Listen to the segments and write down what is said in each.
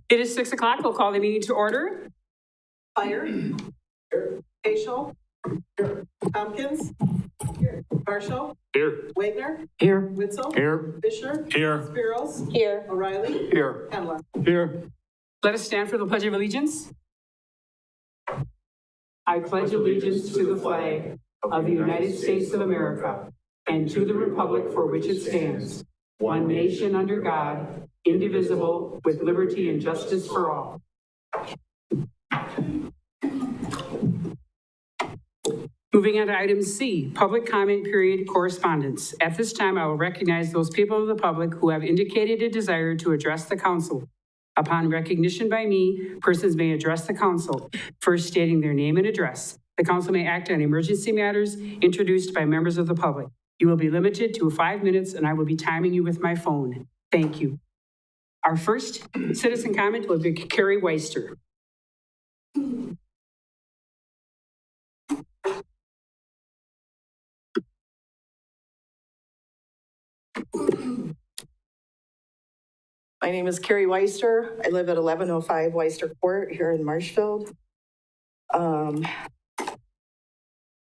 It is 6 o'clock. We'll call the meeting to order. Fire. Here. Paschal. Here. Tompkins. Here. Marshall. Here. Wagner. Here. Witzel. Here. Fisher. Here. Spiros. Here. O'Reilly. Here. Hamlet. Here. Let us stand for the Pledge of Allegiance. I pledge allegiance to the flag of the United States of America and to the republic for which it stands, one nation under God, indivisible, with liberty and justice for all. Moving on to item C, public comment period correspondence. At this time, I will recognize those people of the public who have indicated a desire to address the council. Upon recognition by me, persons may address the council, first stating their name and address. The council may act on emergency matters introduced by members of the public. You will be limited to 5 minutes, and I will be timing you with my phone. Thank you. Our first citizen comment will be Carrie Weister. My name is Carrie Weister. I live at 1105 Weister Court here in Marshfield.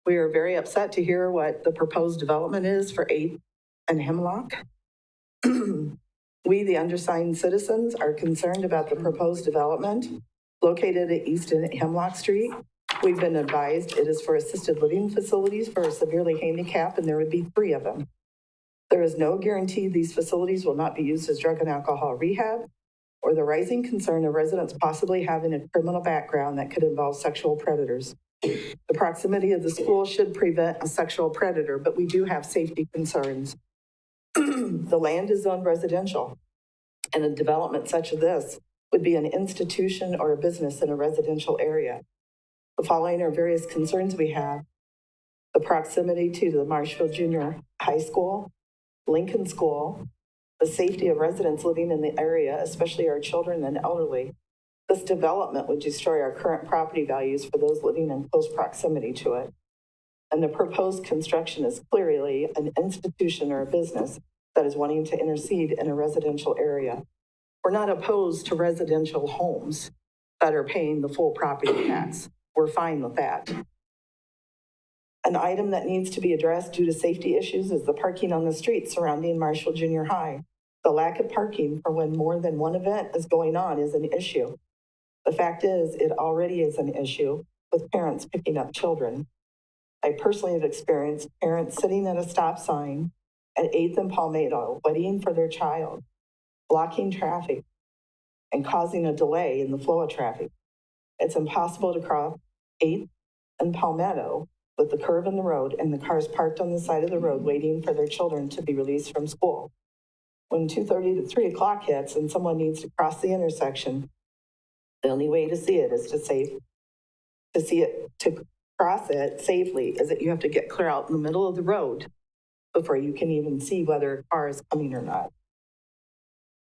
We are very upset to hear what the proposed development is for 8th and Hemlock. We, the undersigned citizens, are concerned about the proposed development located at East and Hemlock Street. We've been advised it is for assisted living facilities for severely handicapped, and there would be 3 of them. There is no guarantee these facilities will not be used as drug and alcohol rehab, or the rising concern of residents possibly having a criminal background that could involve sexual predators. The proximity of the school should prevent a sexual predator, but we do have safety concerns. The land is zoned residential, and a development such as this would be an institution or a business in a residential area. The following are various concerns we have: the proximity to the Marshfield Junior High School, Lincoln School, the safety of residents living in the area, especially our children and elderly. This development would destroy our current property values for those living in close proximity to it. And the proposed construction is clearly an institution or a business that is wanting to intercede in a residential area. We're not opposed to residential homes that are paying the full property tax. We're fine with that. An item that needs to be addressed due to safety issues is the parking on the streets surrounding Marshfield Junior High. The lack of parking for when more than one event is going on is an issue. The fact is, it already is an issue with parents picking up children. I personally have experienced parents sitting at a stop sign at 8th and Palmetto, waiting for their child, blocking traffic and causing a delay in the flow of traffic. It's impossible to cross 8th and Palmetto with the curve in the road and the cars parked on the side of the road waiting for their children to be released from school. When 2:30 to 3 o'clock hits and someone needs to cross the intersection, the only way to see it is to cross it safely is that you have to get clear out in the middle of the road before you can even see whether a car is coming or not.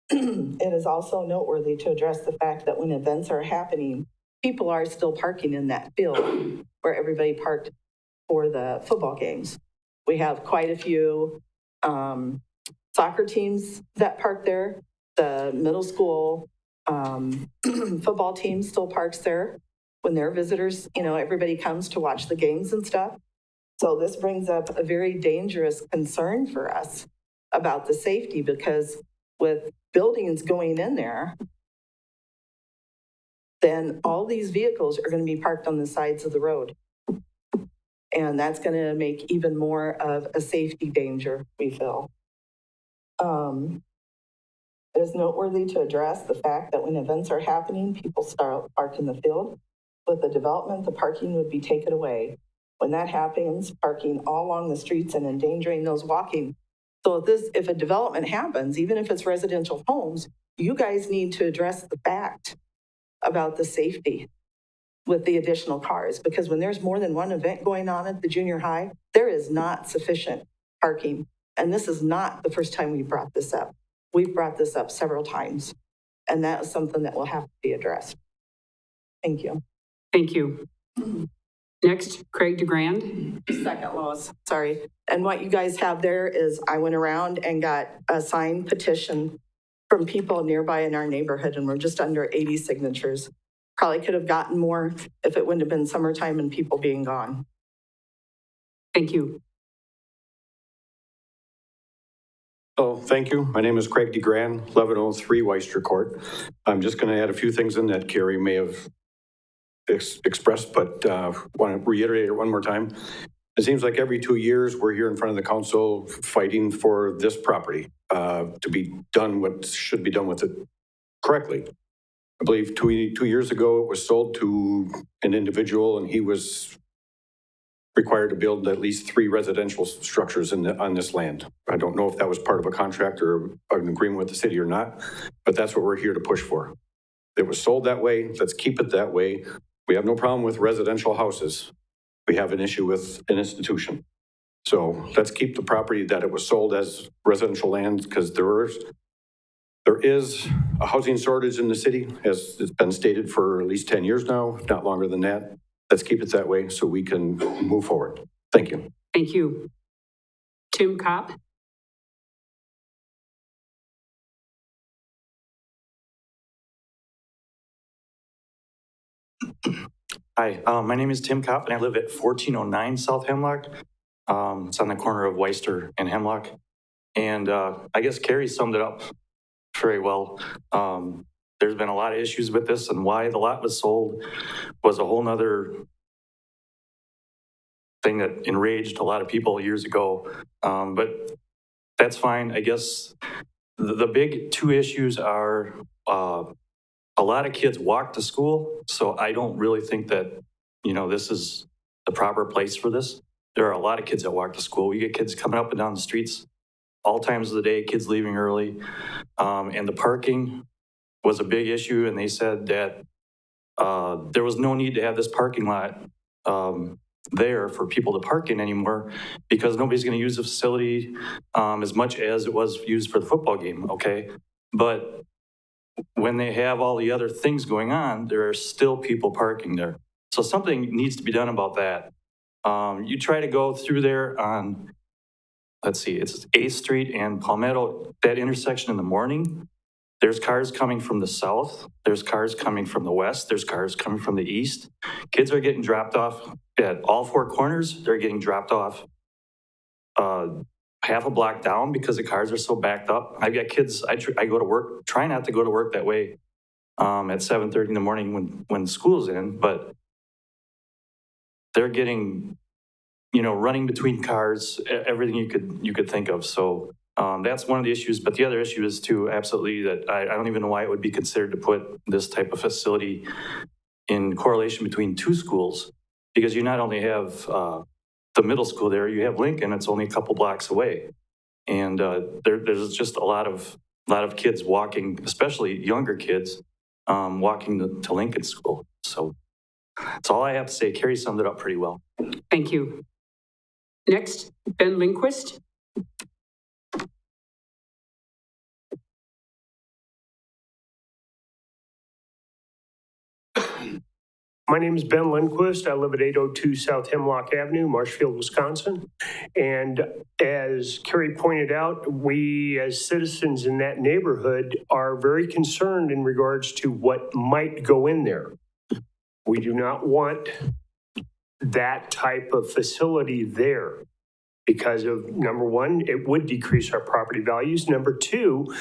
It is also noteworthy to address the fact that when events are happening, people are still parking in that field where everybody parked for the football games. We have quite a few soccer teams that park there. The middle school football team still parks there when their visitors, everybody comes to watch the games and stuff. So this brings up a very dangerous concern for us about the safety, because with buildings going in there, then all these vehicles are going to be parked on the sides of the road. And that's going to make even more of a safety danger, we feel. It is noteworthy to address the fact that when events are happening, people start parking the field. With the development, the parking would be taken away. When that happens, parking all along the streets and endangering those walking. So if a development happens, even if it's residential homes, you guys need to address the fact about the safety with the additional cars, because when there's more than one event going on at the junior high, there is not sufficient parking. And this is not the first time we brought this up. We've brought this up several times, and that is something that will have to be addressed. Thank you. Thank you. Next, Craig DeGrand. Second, Lois, sorry. And what you guys have there is I went around and got a signed petition from people nearby in our neighborhood, and we're just under 80 signatures. Probably could have gotten more if it wouldn't have been summertime and people being gone. Thank you. Oh, thank you. My name is Craig DeGran, 1103 Weister Court. I'm just going to add a few things in that Carrie may have expressed, but want to reiterate it one more time. It seems like every 2 years we're here in front of the council fighting for this property to be done what should be done with it correctly. I believe two years ago it was sold to an individual and he was required to build at least 3 residential structures on this land. I don't know if that was part of a contract or an agreement with the city or not, but that's what we're here to push for. It was sold that way. Let's keep it that way. We have no problem with residential houses. We have an issue with an institution. So let's keep the property that it was sold as residential land, because there is a housing shortage in the city, as it's been stated for at least 10 years now, if not longer than that. Let's keep it that way so we can move forward. Thank you. Thank you. Tim Kopp. Hi, my name is Tim Kopp, and I live at 1409 South Hemlock. It's on the corner of Weister and Hemlock. And I guess Carrie summed it up very well. There's been a lot of issues with this, and why the lot was sold was a whole nother thing that enraged a lot of people years ago. But that's fine. I guess the big 2 issues are a lot of kids walk to school, so I don't really think that, this is the proper place for this. There are a lot of kids that walk to school. We get kids coming up and down the streets all times of the day, kids leaving early. And the parking was a big issue, and they said that there was no need to have this parking lot there for people to park in anymore, because nobody's going to use the facility as much as it was used for the football game, okay? But when they have all the other things going on, there are still people parking there. So something needs to be done about that. You try to go through there on, let's see, it's 8th Street and Palmetto, that intersection in the morning. There's cars coming from the south. There's cars coming from the west. There's cars coming from the east. Kids are getting dropped off at all 4 corners. They're getting dropped off half a block down because the cars are so backed up. I've got kids, I go to work, try not to go to work that way at 7:30 in the morning when school's in, but they're getting, running between cars, everything you could think of. So that's one of the issues. But the other issue is too, absolutely, that I don't even know why it would be considered to put this type of facility in correlation between 2 schools, because you not only have the middle school there, you have Lincoln, it's only a couple blocks away. And there's just a lot of kids walking, especially younger kids, walking to Lincoln School. So that's all I have to say. Carrie summed it up pretty well. Thank you. Next, Ben Lindquist. My name is Ben Lindquist. I live at 802 South Hemlock Avenue, Marshfield, Wisconsin. And as Carrie pointed out, we as citizens in that neighborhood are very concerned in regards to what might go in there. We do not want that type of facility there because of, number one, it would decrease our property values. Number 2,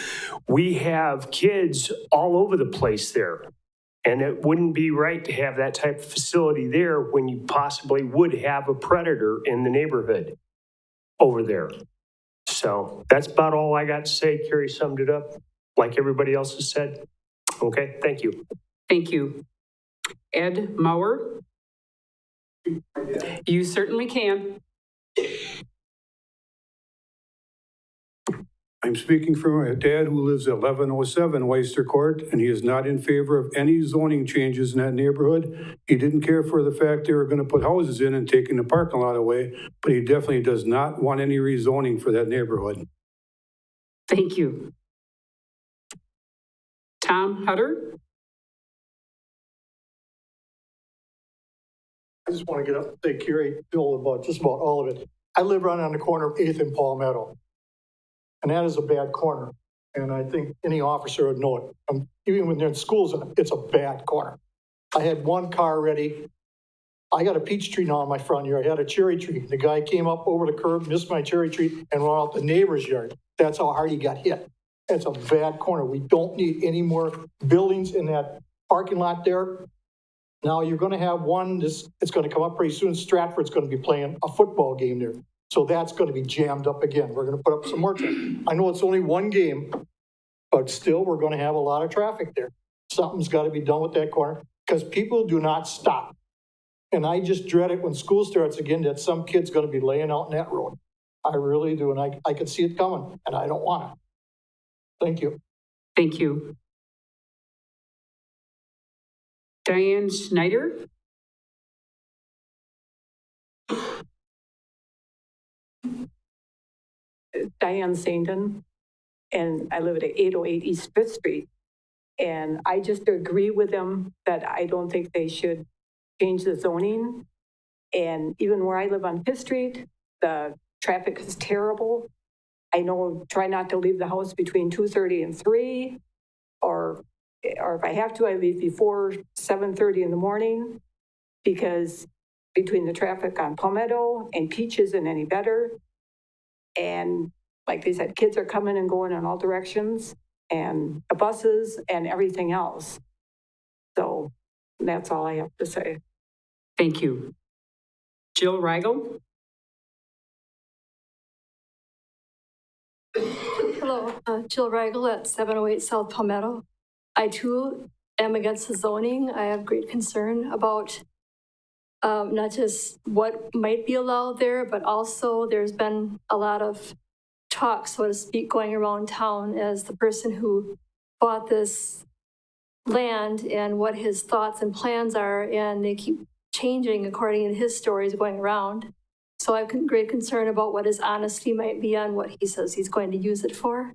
we have kids all over the place there. And it wouldn't be right to have that type of facility there when you possibly would have a predator in the neighborhood over there. So that's about all I got to say. Carrie summed it up like everybody else has said. Okay, thank you. Thank you. Ed Mauer. You certainly can. I'm speaking from a dad who lives at 1107 Weister Court, and he is not in favor of any zoning changes in that neighborhood. He didn't care for the fact they were going to put houses in and taking the parking lot away, but he definitely does not want any rezoning for that neighborhood. Thank you. Tom Hutter. I just want to get up and say, Carrie, Bill, about just about all of it. I live right on the corner of 8th and Palmetto, and that is a bad corner. And I think any officer would know it. Even when they're in schools, it's a bad corner. I had one car ready. I got a peach tree now in my front yard. I had a cherry tree. The guy came up over the curb, missed my cherry tree, and ran out the neighbor's yard. That's how hard he got hit. It's a bad corner. We don't need any more buildings in that parking lot there. Now you're going to have one, it's going to come up pretty soon. Stratford's going to be playing a football game there. So that's going to be jammed up again. We're going to put up some more traffic. I know it's only one game, but still we're going to have a lot of traffic there. Something's got to be done with that corner because people do not stop. And I just dread it when school starts again that some kid's going to be laying out in that road. I really do. And I can see it coming and I don't want it. Thank you. Thank you. Diane Schneider? Diane Sandon, and I live at 808 East Fifth Street. And I just agree with them that I don't think they should change the zoning. And even where I live on Fifth Street, the traffic is terrible. I know, try not to leave the house between 2:30 and 3, or if I have to, I leave before 7:30 in the morning, because between the traffic on Palmetto and Peach isn't any better. And like they said, kids are coming and going in all directions, and the buses and everything else. So that's all I have to say. Thank you. Jill Rigel? Hello, Jill Rigel at 708 South Palmetto. I too am against the zoning. I have great concern about not just what might be allowed there, but also there's been a lot of talk, so to speak, going around town as the person who bought this land and what his thoughts and plans are, and they keep changing according to his stories going around. So I have great concern about what his honesty might be on what he says he's going to use it for.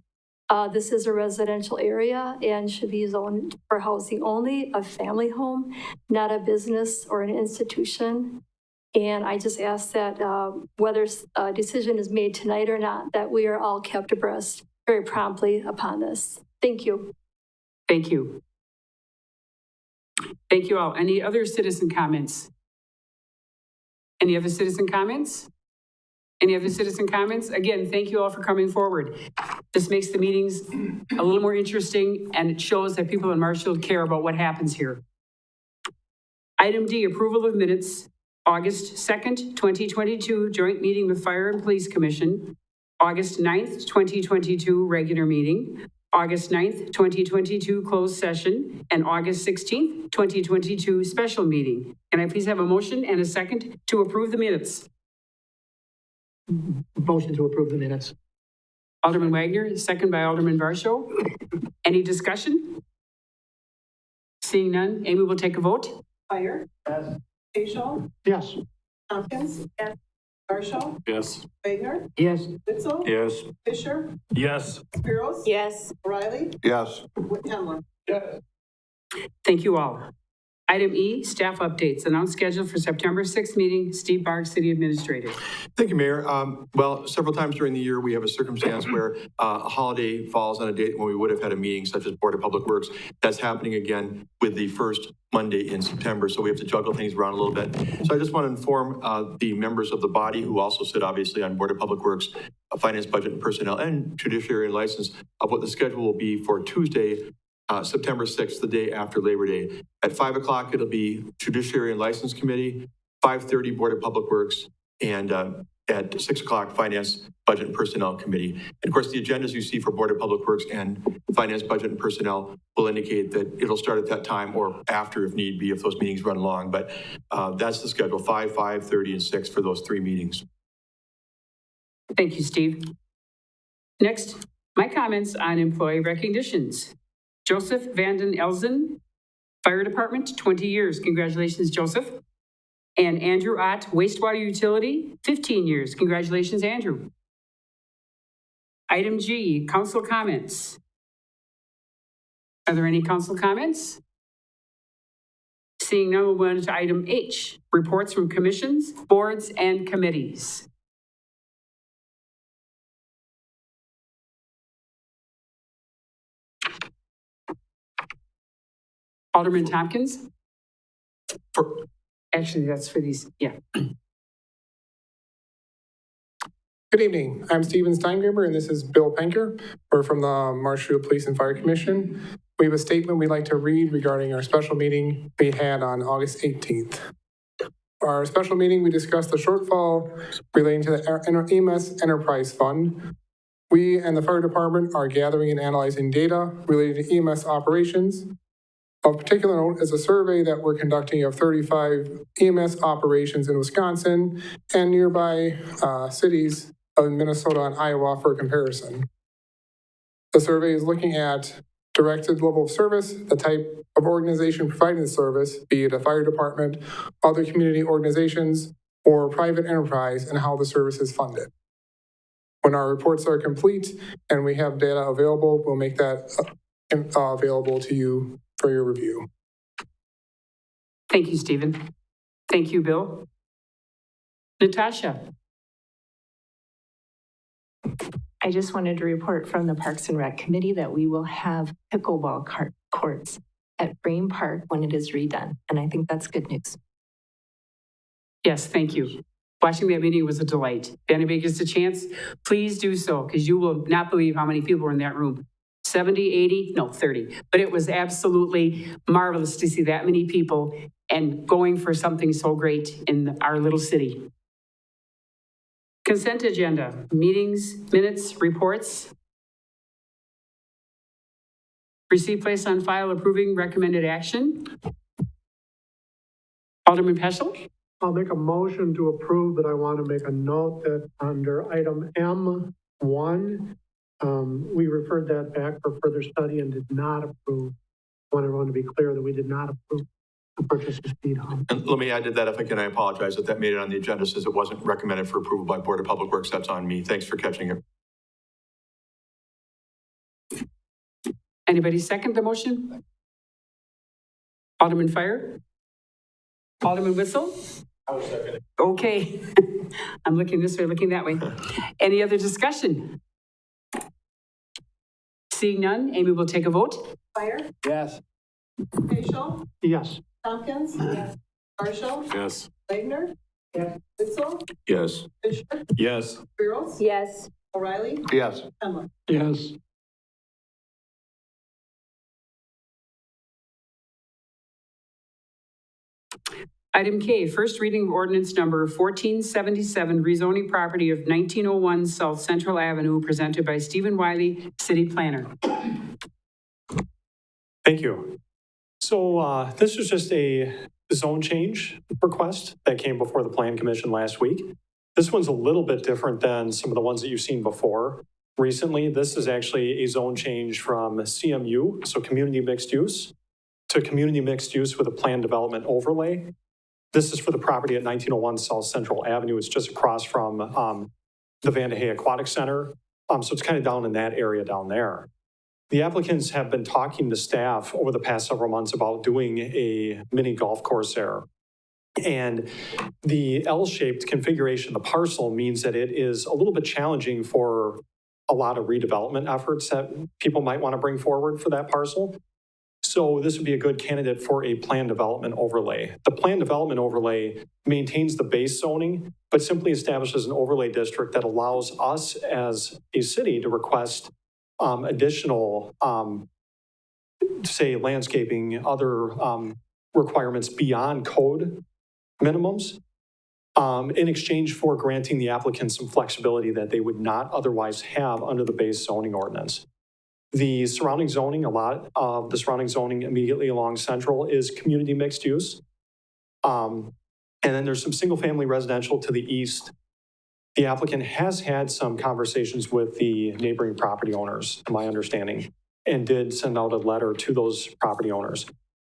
This is a residential area and should be zoned for housing only, a family home, not a business or an institution. And I just ask that whether a decision is made tonight or not, that we are all kept abreast very promptly upon this. Thank you. Thank you. Thank you all. Any other citizen comments? Any other citizen comments? Any other citizen comments? Again, thank you all for coming forward. This makes the meetings a little more interesting, and it shows that people in Marshfield care about what happens here. Item D, approval of minutes, August 2nd, 2022, joint meeting with Fire and Police Commission, August 9th, 2022, regular meeting, August 9th, 2022, closed session, and August 16th, 2022, special meeting. Can I please have a motion and a second to approve the minutes? Motion to approve the minutes. Alderman Wagner, second by Alderman Varsho. Any discussion? Seeing none, Amy will take a vote. Fire. Yes. Facial. Yes. Tompkins. Yes. Varsho. Yes. Wagner. Yes. Witzel. Yes. Fisher. Yes. Spiros. Yes. O'Reilly. Yes. Whittemler. Yes. Thank you all. Item E, staff updates. Announced schedule for September 6th meeting. Steve Bark, City Administrator. Thank you, Mayor. Well, several times during the year, we have a circumstance where a holiday falls on a date when we would have had a meeting, such as Board of Public Works. That's happening again with the first Monday in September, so we have to juggle things around a little bit. So I just want to inform the members of the body who also sit obviously on Board of Public Works, Finance, Budget, and Personnel, and Judiciary and License of what the schedule will be for Tuesday, September 6th, the day after Labor Day. At 5 o'clock, it'll be Judiciary and License Committee, 5:30 Board of Public Works, and at 6 o'clock, Finance, Budget, and Personnel Committee. And of course, the agendas you see for Board of Public Works and Finance, Budget, and Personnel will indicate that it'll start at that time or after if need be, if those meetings run long. But that's the schedule, 5, 5:30, and 6 for those 3 meetings. Thank you, Steve. Next, my comments on employee recognitions. Joseph Vanden Elzen, Fire Department, 20 years. Congratulations, Joseph. And Andrew Ott, Wastewater Utility, 15 years. Congratulations, Andrew. Item G, council comments. Are there any council comments? Seeing none, we'll move on to item H, reports from commissions, boards, and committees. Alderman Tompkins? For- Actually, that's for these, yeah. Good evening. I'm Steven Steingraber, and this is Bill Penker. We're from the Marshfield Police and Fire Commission. We have a statement we'd like to read regarding our special meeting we had on August 18th. Our special meeting, we discussed the shortfall relating to the EMS Enterprise Fund. We and the fire department are gathering and analyzing data related to EMS operations. Of particular note is a survey that we're conducting of 35 EMS operations in Wisconsin and nearby cities of Minnesota and Iowa for comparison. The survey is looking at directed level of service, the type of organization providing the service, be it a fire department, other community organizations, or private enterprise, and how the service is funded. When our reports are complete and we have data available, we'll make that available to you for your review. Thank you, Stephen. Thank you, Bill. Natasha? I just wanted to report from the Parks and Rec Committee that we will have pickleball courts at Frame Park when it is redone, and I think that's good news. Yes, thank you. Watching that meeting was a delight. If anybody gets a chance, please do so, because you will not believe how many people were in that room. 70, 80, no, 30. But it was absolutely marvelous to see that many people and going for something so great in our little city. Consent agenda, meetings, minutes, reports. Receive, place on file, approving recommended action. Alderman Peschel? I'll make a motion to approve, but I want to make a note that under item M1, we referred that back for further study and did not approve. I want everyone to be clear that we did not approve the purchase of speed hump. And let me add to that, if I can, I apologize that that made it on the agenda, since it wasn't recommended for approval by Board of Public Works. That's on me. Thanks for catching it. Anybody second the motion? Alderman Fire? Alderman Whistle? I was second. Okay. I'm looking this way, looking that way. Any other discussion? Seeing none, Amy will take a vote. Fire, Yes. Facial, Yes. Tompkins. Yes. Marshall, Yes. Wagner. Yes. Witzel, Yes. Fisher, Yes. Spiros, Yes. O'Reilly, Yes. Emler. Yes. Item K, first reading of ordinance number 1477, rezoning property of 1901 South Central Avenue, presented by Stephen Wiley, City Planner. Thank you. So this was just a zone change request that came before the Plan Commission last week. This one's a little bit different than some of the ones that you've seen before. Recently, this is actually a zone change from CMU, so community mixed use, to community mixed use with a planned development overlay. This is for the property at 1901 South Central Avenue. It's just across from the Vandehey Aquatic Center. So it's kind of down in that area down there. The applicants have been talking to staff over the past several months about doing a mini golf course there. And the L-shaped configuration of the parcel means that it is a little bit challenging for a lot of redevelopment efforts that people might want to bring forward for that parcel. So this would be a good candidate for a planned development overlay. The planned development overlay maintains the base zoning, but simply establishes an overlay district that allows us as a city to request additional, say, landscaping, other requirements beyond code minimums in exchange for granting the applicant some flexibility that they would not otherwise have under the base zoning ordinance. The surrounding zoning, a lot of the surrounding zoning immediately along Central is community mixed use. And then there's some single family residential to the east. The applicant has had some conversations with the neighboring property owners, to my understanding, and did send out a letter to those property owners.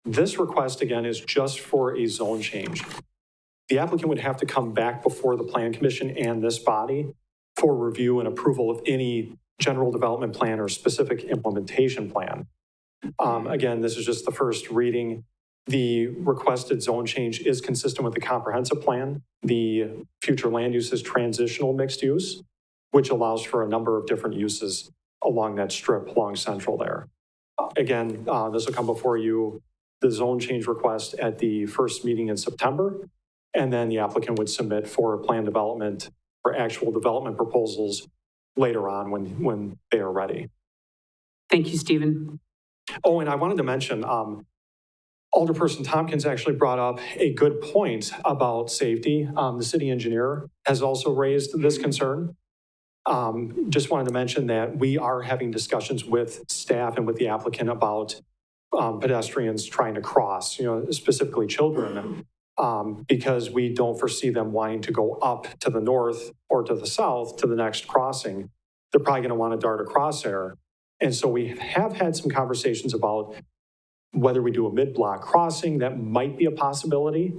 This request, again, is just for a zone change. The applicant would have to come back before the Plan Commission and this body for review and approval of any general development plan or specific implementation plan. Again, this is just the first reading. The requested zone change is consistent with the comprehensive plan. The future land use is transitional mixed use, which allows for a number of different uses along that strip along Central there. Again, this will come before you the zone change request at the first meeting in September, and then the applicant would submit for plan development for actual development proposals later on when they are ready. Thank you, Stephen. Oh, and I wanted to mention, Alderperson Tompkins actually brought up a good point about safety. The city engineer has also raised this concern. Just wanted to mention that we are having discussions with staff and with the applicant about pedestrians trying to cross, specifically children, because we don't foresee them wanting to go up to the north or to the south to the next crossing. They're probably going to want to dart across there. And so we have had some conversations about whether we do a mid-block crossing. That might be a possibility.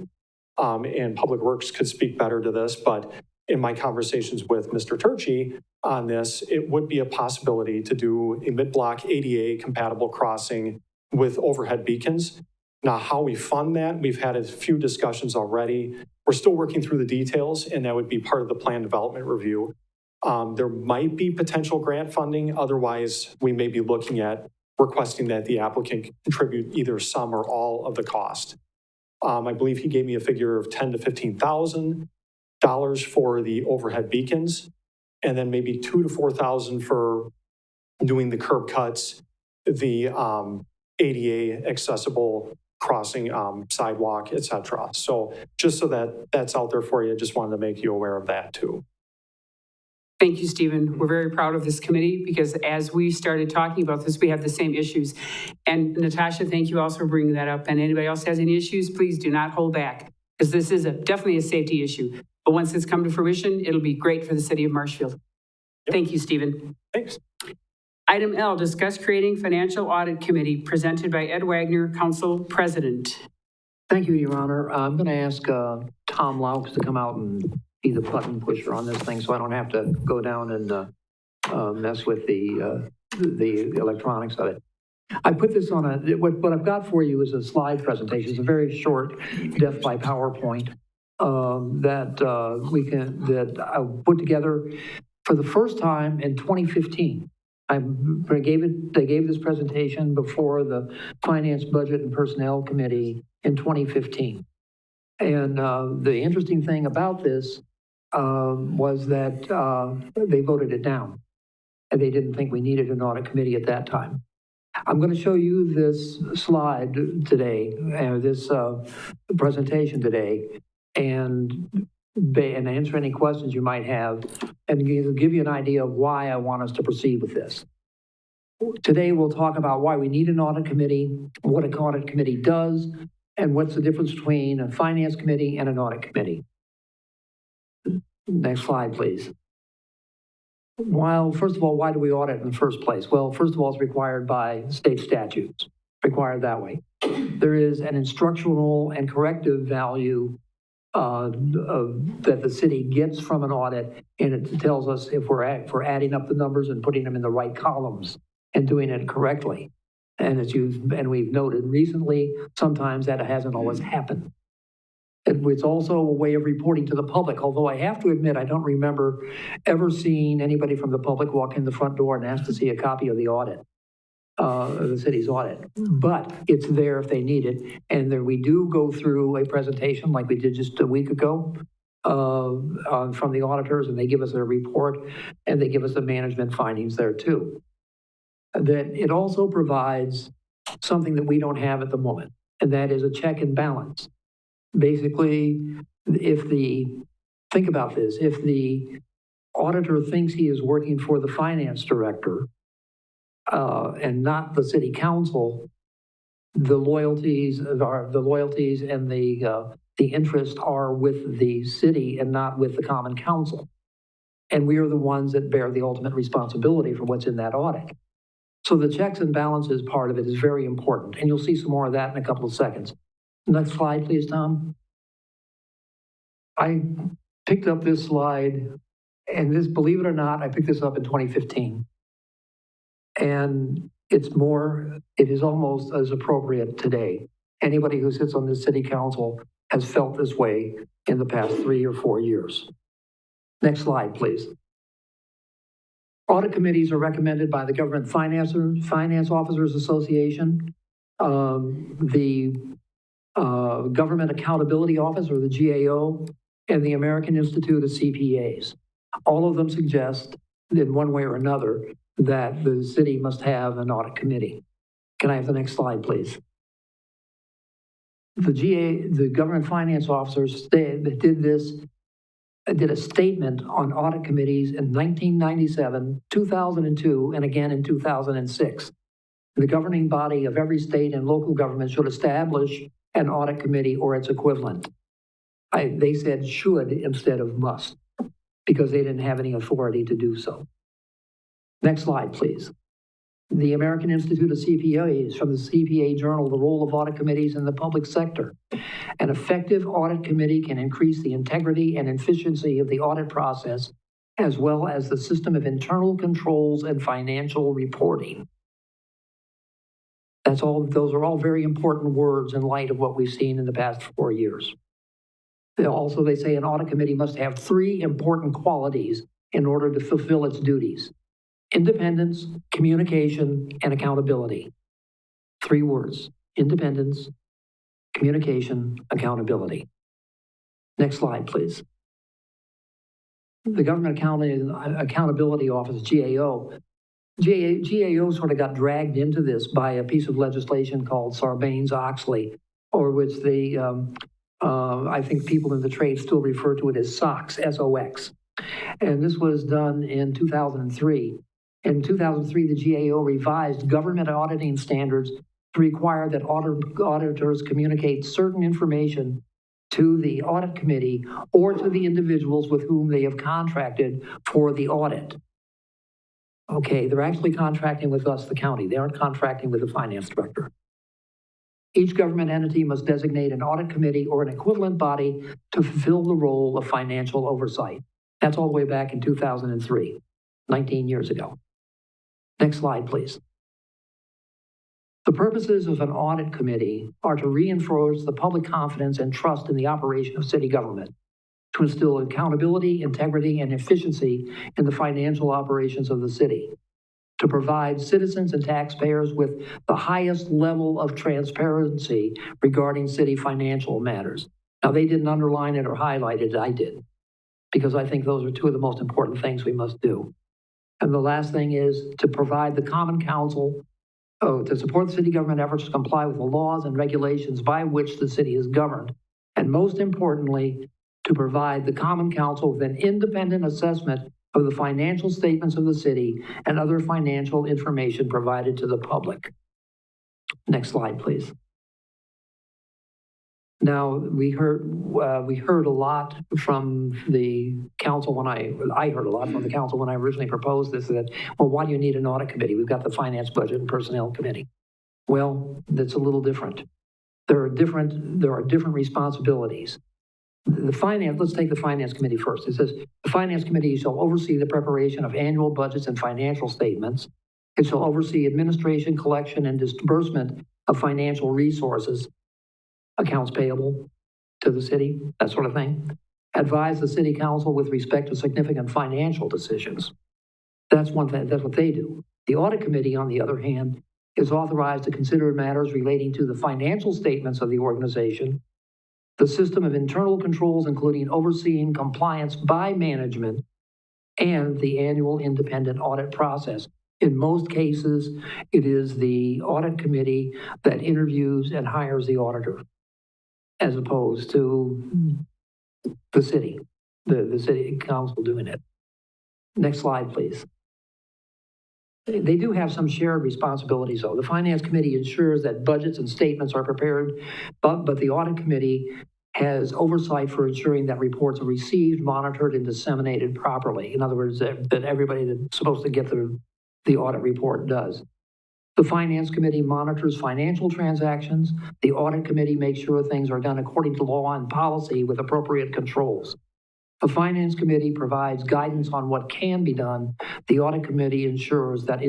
And Public Works could speak better to this, but in my conversations with Mr. Turchi on this, it would be a possibility to do a mid-block ADA compatible crossing with overhead beacons. Now, how we fund that, we've had a few discussions already. We're still working through the details, and that would be part of the plan development review. There might be potential grant funding. Otherwise, we may be looking at requesting that the applicant contribute either some or all of the cost. I believe he gave me a figure of $10,000 to $15,000 for the overhead beacons, and then maybe $2,000 to $4,000 for doing the curb cuts, the ADA accessible crossing, sidewalk, et cetera. So just so that that's out there for you, just wanted to make you aware of that too. Thank you, Stephen. We're very proud of this committee because as we started talking about this, we have the same issues. And Natasha, thank you also for bringing that up. And anybody else has any issues, please do not hold back, because this is definitely a safety issue. But once it's come to fruition, it'll be great for the city of Marshfield. Yep. Thank you, Stephen. Thanks. Item L, discuss creating financial audit committee, presented by Ed Wagner, Council President. Thank you, Your Honor. I'm going to ask Tom Laux to come out and be the button pusher on this thing, so I don't have to go down and mess with the electronics of it. I put this on what I've got for you is a slide presentation. It's a very short death by PowerPoint that I put together for the first time in 2015. They gave this presentation before the Finance, Budget, and Personnel Committee in 2015. And the interesting thing about this was that they voted it down, and they didn't think we needed an audit committee at that time. I'm going to show you this slide today, this presentation today, and answer any questions you might have, and give you an idea of why I want us to proceed with this. Today, we'll talk about why we need an audit committee, what an audit committee does, and what's the difference between a finance committee and an audit committee. Next slide, please. First of all, why do we audit in the first place? Well, first of all, it's required by state statutes, required that way. There is an instructional and corrective value that the city gets from an audit, and it tells us if we're adding up the numbers and putting them in the right columns and doing it correctly. And we've noted recently, sometimes that hasn't always happened. It's also a way of reporting to the public, although I have to admit, I don't remember ever seeing anybody from the public walk in the front door and ask to see a copy of the audit, the city's audit. But it's there if they need it. And then we do go through a presentation like we did just a week ago from the auditors, and they give us a report, and they give us the management findings there too. That it also provides something that we don't have at the moment, and that is a check and balance. Basically, think about this, if the auditor thinks he is working for the finance director and not the city council, the loyalties and the interest are with the city and not with the common council. And we are the ones that bear the ultimate responsibility for what's in that audit. So the checks and balances part of it is very important, and you'll see some more of that in a couple of seconds. Next slide, please, Tom. I picked up this slide, and this, believe it or not, I picked this up in 2015. And it is almost as appropriate today. Anybody who sits on the city council has felt this way in the past 3 or 4 years. Next slide, please. Audit committees are recommended by the Government Finance Officers Association. the Government Accountability Office, or the GAO, and the American Institute of CPAs. All of them suggest, in one way or another, that the city must have an audit committee. Can I have the next slide, please? The government finance officers did a statement on audit committees in 1997, 2002, and again in 2006. The governing body of every state and local government should establish an audit committee or its equivalent. They said should instead of must, because they didn't have any authority to do so. Next slide, please. The American Institute of CPAs, from the CPA Journal, the role of audit committees in the public sector. An effective audit committee can increase the integrity and efficiency of the audit process, as well as the system of internal controls and financial reporting. Those are all very important words in light of what we've seen in the past 4 years. They say an audit committee must have 3 important qualities in order to fulfill its duties: independence, communication, and accountability. 3 words: independence, communication, accountability. Next slide, please. The Government Accountability Office, GAO sort of got dragged into this by a piece of legislation called Sarbanes-Oxley, or which I think people in the trade still refer to it as SOX, S-O-X. And this was done in 2003. In 2003, the GAO revised government auditing standards to require that auditors communicate certain information to the audit committee or to the individuals with whom they have contracted for the audit. Okay, they're actually contracting with us, the county. They aren't contracting with the finance director. Each government entity must designate an audit committee or an equivalent body to fulfill the role of financial oversight. That's all the way back in 2003, 19 years ago. Next slide, please. The purposes of an audit committee are to reinforce the public confidence and trust in the operation of city government, to instill accountability, integrity, and efficiency in the financial operations of the city, to provide citizens and taxpayers with the highest level of transparency regarding city financial matters. Now, they didn't underline it or highlight it, I did, because I think those are 2 of the most important things we must do. And the last thing is to provide the common counsel to support the city government efforts to comply with the laws and regulations by which the city is governed. And most importantly, to provide the common counsel with an independent assessment of the financial statements of the city and other financial information provided to the public. Next slide, please. Now, we heard a lot from the council when I heard a lot from the council when I originally proposed this, that, well, why do you need an audit committee? We've got the finance, budget, and personnel committee. Well, that's a little different. There are different responsibilities. Let's take the finance committee first. It says, the finance committee shall oversee the preparation of annual budgets and financial statements. It shall oversee administration, collection, and disbursement of financial resources, accounts payable to the city, that sort of thing. Advise the city council with respect to significant financial decisions. That's one thing, that's what they do. The audit committee, on the other hand, is authorized to consider matters relating to the financial statements of the organization, the system of internal controls, including overseeing compliance by management, and the annual independent audit process. In most cases, it is the audit committee that interviews and hires the auditor, as opposed to the city, the city council doing it. Next slide, please. They do have some shared responsibilities, though. The finance committee ensures that budgets and statements are prepared, but the audit committee has oversight for ensuring that reports are received, monitored, and disseminated properly. In other words, that everybody that's supposed to get the audit report does. The finance committee monitors financial transactions. The audit committee makes sure things are done according to law and policy with appropriate controls. The finance committee provides guidance on what can be done. The audit committee ensures that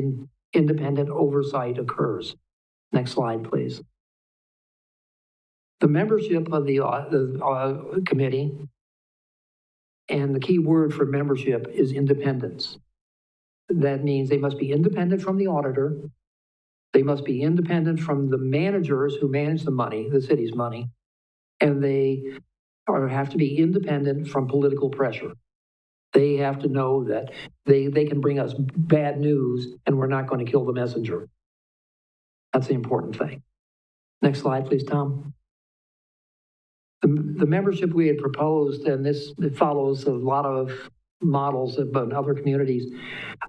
independent oversight occurs. Next slide, please. The membership of the committee, and the key word for membership is independence. That means they must be independent from the auditor. They must be independent from the managers who manage the money, the city's money, and they have to be independent from political pressure. They have to know that they can bring us bad news and we're not going to kill the messenger. That's the important thing. Next slide, please, Tom. The membership we had proposed, and it follows a lot of models in other communities.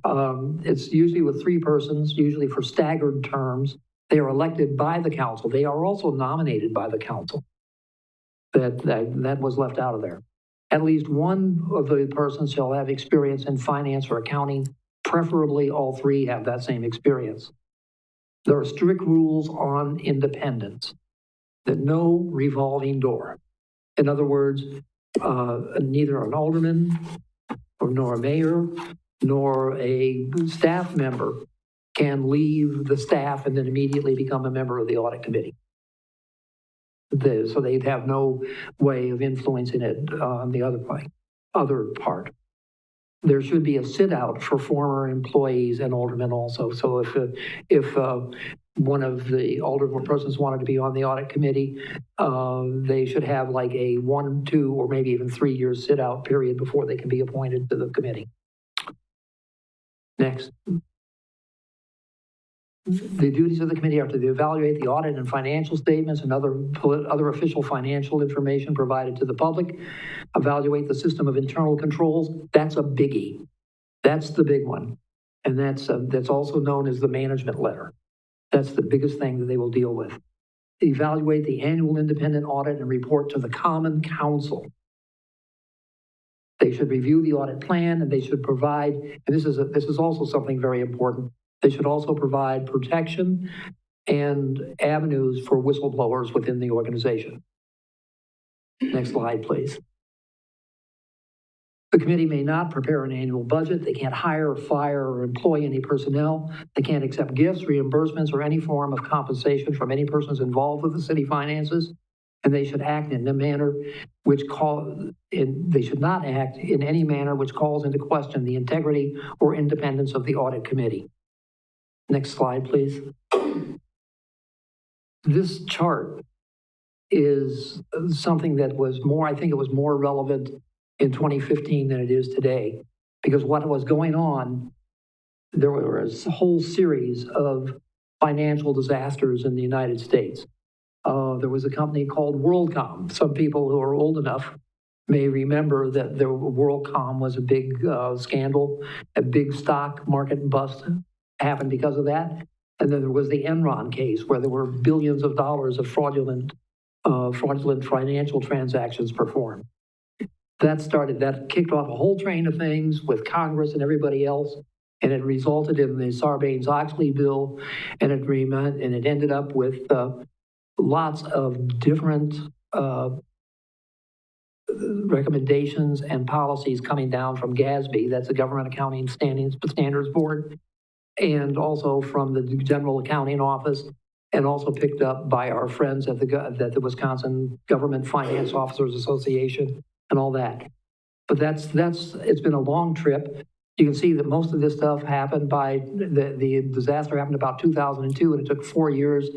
It's usually with 3 persons, usually for staggered terms. They are elected by the council. They are also nominated by the council. That was left out of there. At least one of the persons shall have experience in finance or accounting. Preferably all 3 have that same experience. There are strict rules on independence, that no revolving door. In other words, neither an alderman nor a mayor nor a staff member can leave the staff and then immediately become a member of the audit committee. So they'd have no way of influencing it on the other part. There should be a sit-out for former employees and aldermen also. So if one of the alderman persons wanted to be on the audit committee, they should have like a 1, 2, or maybe even 3 year sit-out period before they can be appointed to the committee. Next. The duties of the committee are to evaluate the audit and financial statements and other official financial information provided to the public, evaluate the system of internal controls. That's a biggie. That's the big one. And that's also known as the management letter. That's the biggest thing that they will deal with. Evaluate the annual independent audit and report to the Common Council. They should review the audit plan, and they should provide, and this is also something very important, they should also provide protection and avenues for whistleblowers within the organization. Next slide, please. The committee may not prepare an annual budget. They can't hire, fire, or employ any personnel. They can't accept gifts, reimbursements, or any form of compensation from any persons involved with the city finances. And they should act in a manner which they should not act in any manner which calls into question the integrity or independence of the audit committee. Next slide, please. This chart is something that was I think it was more relevant in 2015 than it is today, because what was going on, there was a whole series of financial disasters in the United States. There was a company called WorldCom. Some people who are old enough may remember that the WorldCom was a big scandal, a big stock market bust happened because of that. And then there was the Enron case, where there were billions of dollars of fraudulent financial transactions performed. That kicked off a whole train of things with Congress and everybody else, and it resulted in the Sarbanes-Oxley bill, and it ended up with lots of different recommendations and policies coming down from GASB, that's the Government Accounting Standards Board, and also from the General Accounting Office, and also picked up by our friends at the Wisconsin Government Finance Officers Association and all that. But it's been a long trip. You can see that most of this stuff happened the disaster happened about 2002, and it took 4 years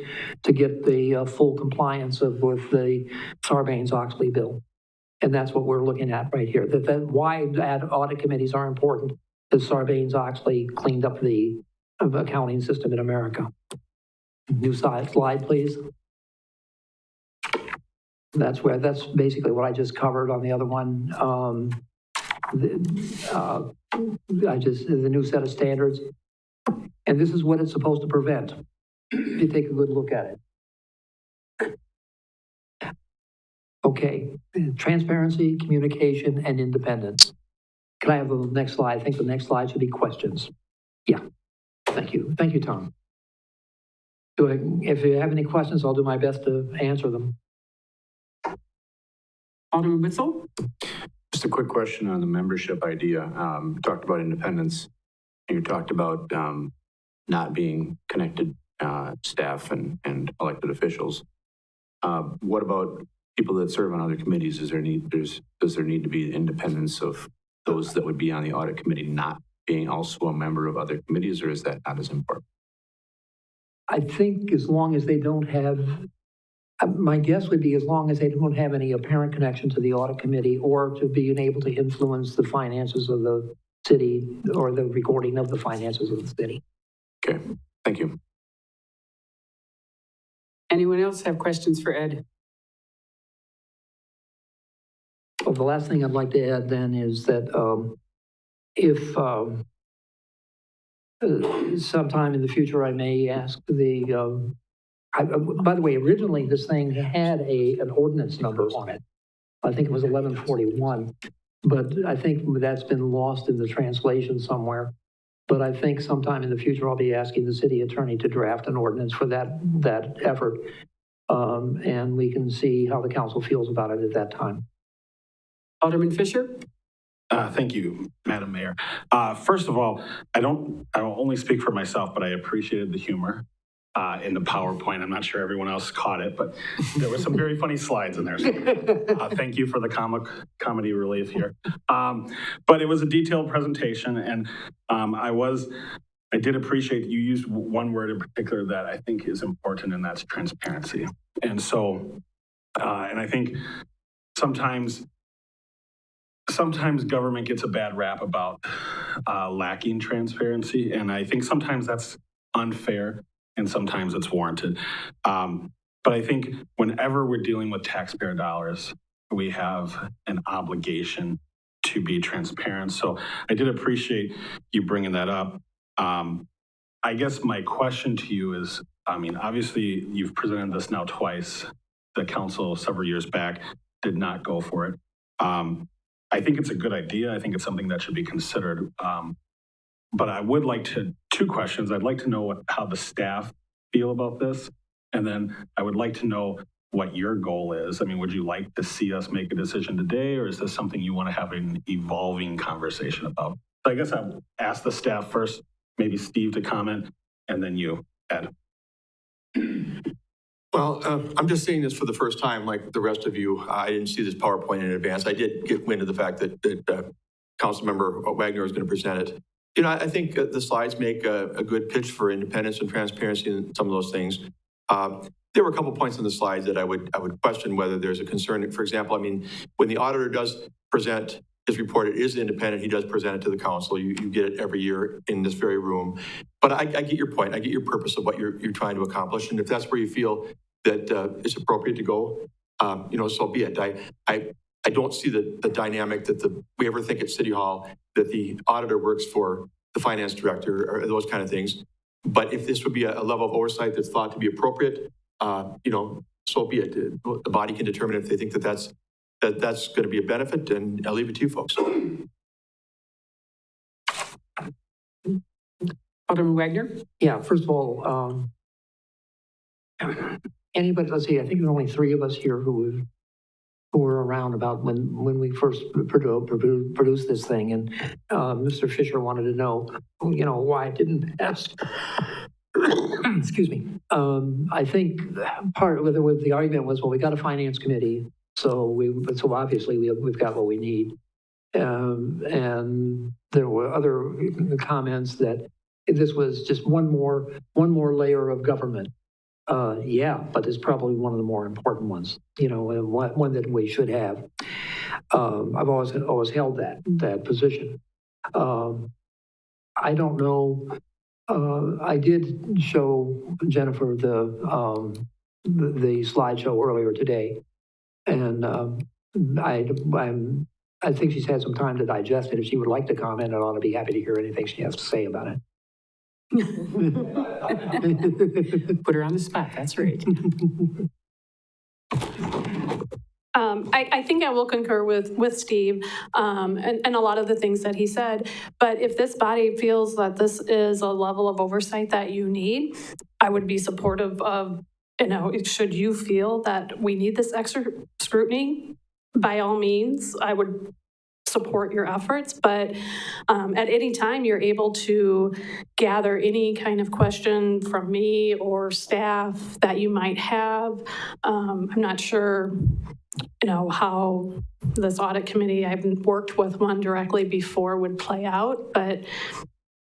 to get the full compliance with the Sarbanes-Oxley bill. And that's what we're looking at right here. Why audit committees are important is Sarbanes-Oxley cleaned up the accounting system in America. New slide, please. That's basically what I just covered on the other one. The new set of standards. And this is what it's supposed to prevent. If you take a good look at it. Okay, transparency, communication, and independence. Can I have the next slide? I think the next slide should be questions. Yeah, thank you. Thank you, Tom. If you have any questions, I'll do my best to answer them. Alderman Witzel? Just a quick question on the membership idea. You talked about independence, and you talked about not being connected staff and elected officials. What about people that serve on other committees? Does there need to be independence of those that would be on the audit committee not being also a member of other committees, or is that not as important? I think as long as they don't have, my guess would be as long as they don't have any apparent connection to the audit committee or to being able to influence the finances of the city or the recording of the finances of the city. Okay, thank you. Anyone else have questions for Ed? Well, the last thing I'd like to add then is that if sometime in the future I may ask the, by the way, originally this thing had an ordinance number on it. I think it was 1141, but I think that's been lost in the translation somewhere. But I think sometime in the future I'll be asking the city attorney to draft an ordinance for that effort, and we can see how the council feels about it at that time. Alderman Fisher? Thank you, Madam Mayor. First of all, I don't only speak for myself, but I appreciated the humor in the PowerPoint. I'm not sure everyone else caught it, but there were some very funny slides in there. So thank you for the comedy relief here. But it was a detailed presentation, and I did appreciate that you used one word in particular that I think is important, and that's transparency. And so, and I think sometimes government gets a bad rap about lacking transparency, and I think sometimes that's unfair and sometimes it's warranted. But I think whenever we're dealing with taxpayer dollars, we have an obligation to be transparent. So I did appreciate you bringing that up. I guess my question to you is, I mean, obviously you've presented this now twice. The council several years back did not go for it. I think it's a good idea. I think it's something that should be considered. But I would like two questions. I'd like to know how the staff feel about this. And then I would like to know what your goal is. I mean, would you like to see us make a decision today, or is this something you want to have an evolving conversation about? So I guess I'll ask the staff first, maybe Steve to comment, and then you, Ed. Well, I'm just saying this for the first time, like the rest of you. I didn't see this PowerPoint in advance. I did get wind of the fact that Councilmember Wagner is going to present it. You know, I think the slides make a good pitch for independence and transparency and some of those things. There were a couple points in the slides that I would question whether there's a concern. For example, I mean, when the auditor does present his report, it is independent. He does present it to the council. You get it every year in this very room. But I get your point. I get your purpose of what you're trying to accomplish. And if that's where you feel that it's appropriate to go, you know, so be it. I don't see the dynamic that we ever think at City Hall that the auditor works for the finance director or those kind of things. But if this would be a level of oversight that's thought to be appropriate, you know, so be it. The body can determine if they think that's going to be a benefit, and I'll leave it to you folks. Alderman Wagner? Yeah, first of all, anybody, let's see, I think there's only 3 of us here who were around about when we first produced this thing, and Mr. Fisher wanted to know, you know, why it didn't pass. Excuse me. I think part of the argument was, well, we got a finance committee, so obviously we've got what we need. And there were other comments that this was just one more layer of government. Yeah, but it's probably one of the more important ones, you know, and one that we should have. I've always held that position. I don't know. I did show Jennifer the slideshow earlier today, and I think she's had some time to digest it. If she would like to comment, I ought to be happy to hear anything she has to say about it. Put her on the spot, that's right. I think I will concur with Steve and a lot of the things that he said. But if this body feels that this is a level of oversight that you need, I would be supportive of, you know, should you feel that we need this extra scrutiny, by all means, I would support your efforts. But at any time you're able to gather any kind of question from me or staff that you might have. I'm not sure, you know, how this audit committee, I haven't worked with one directly before, would play out, but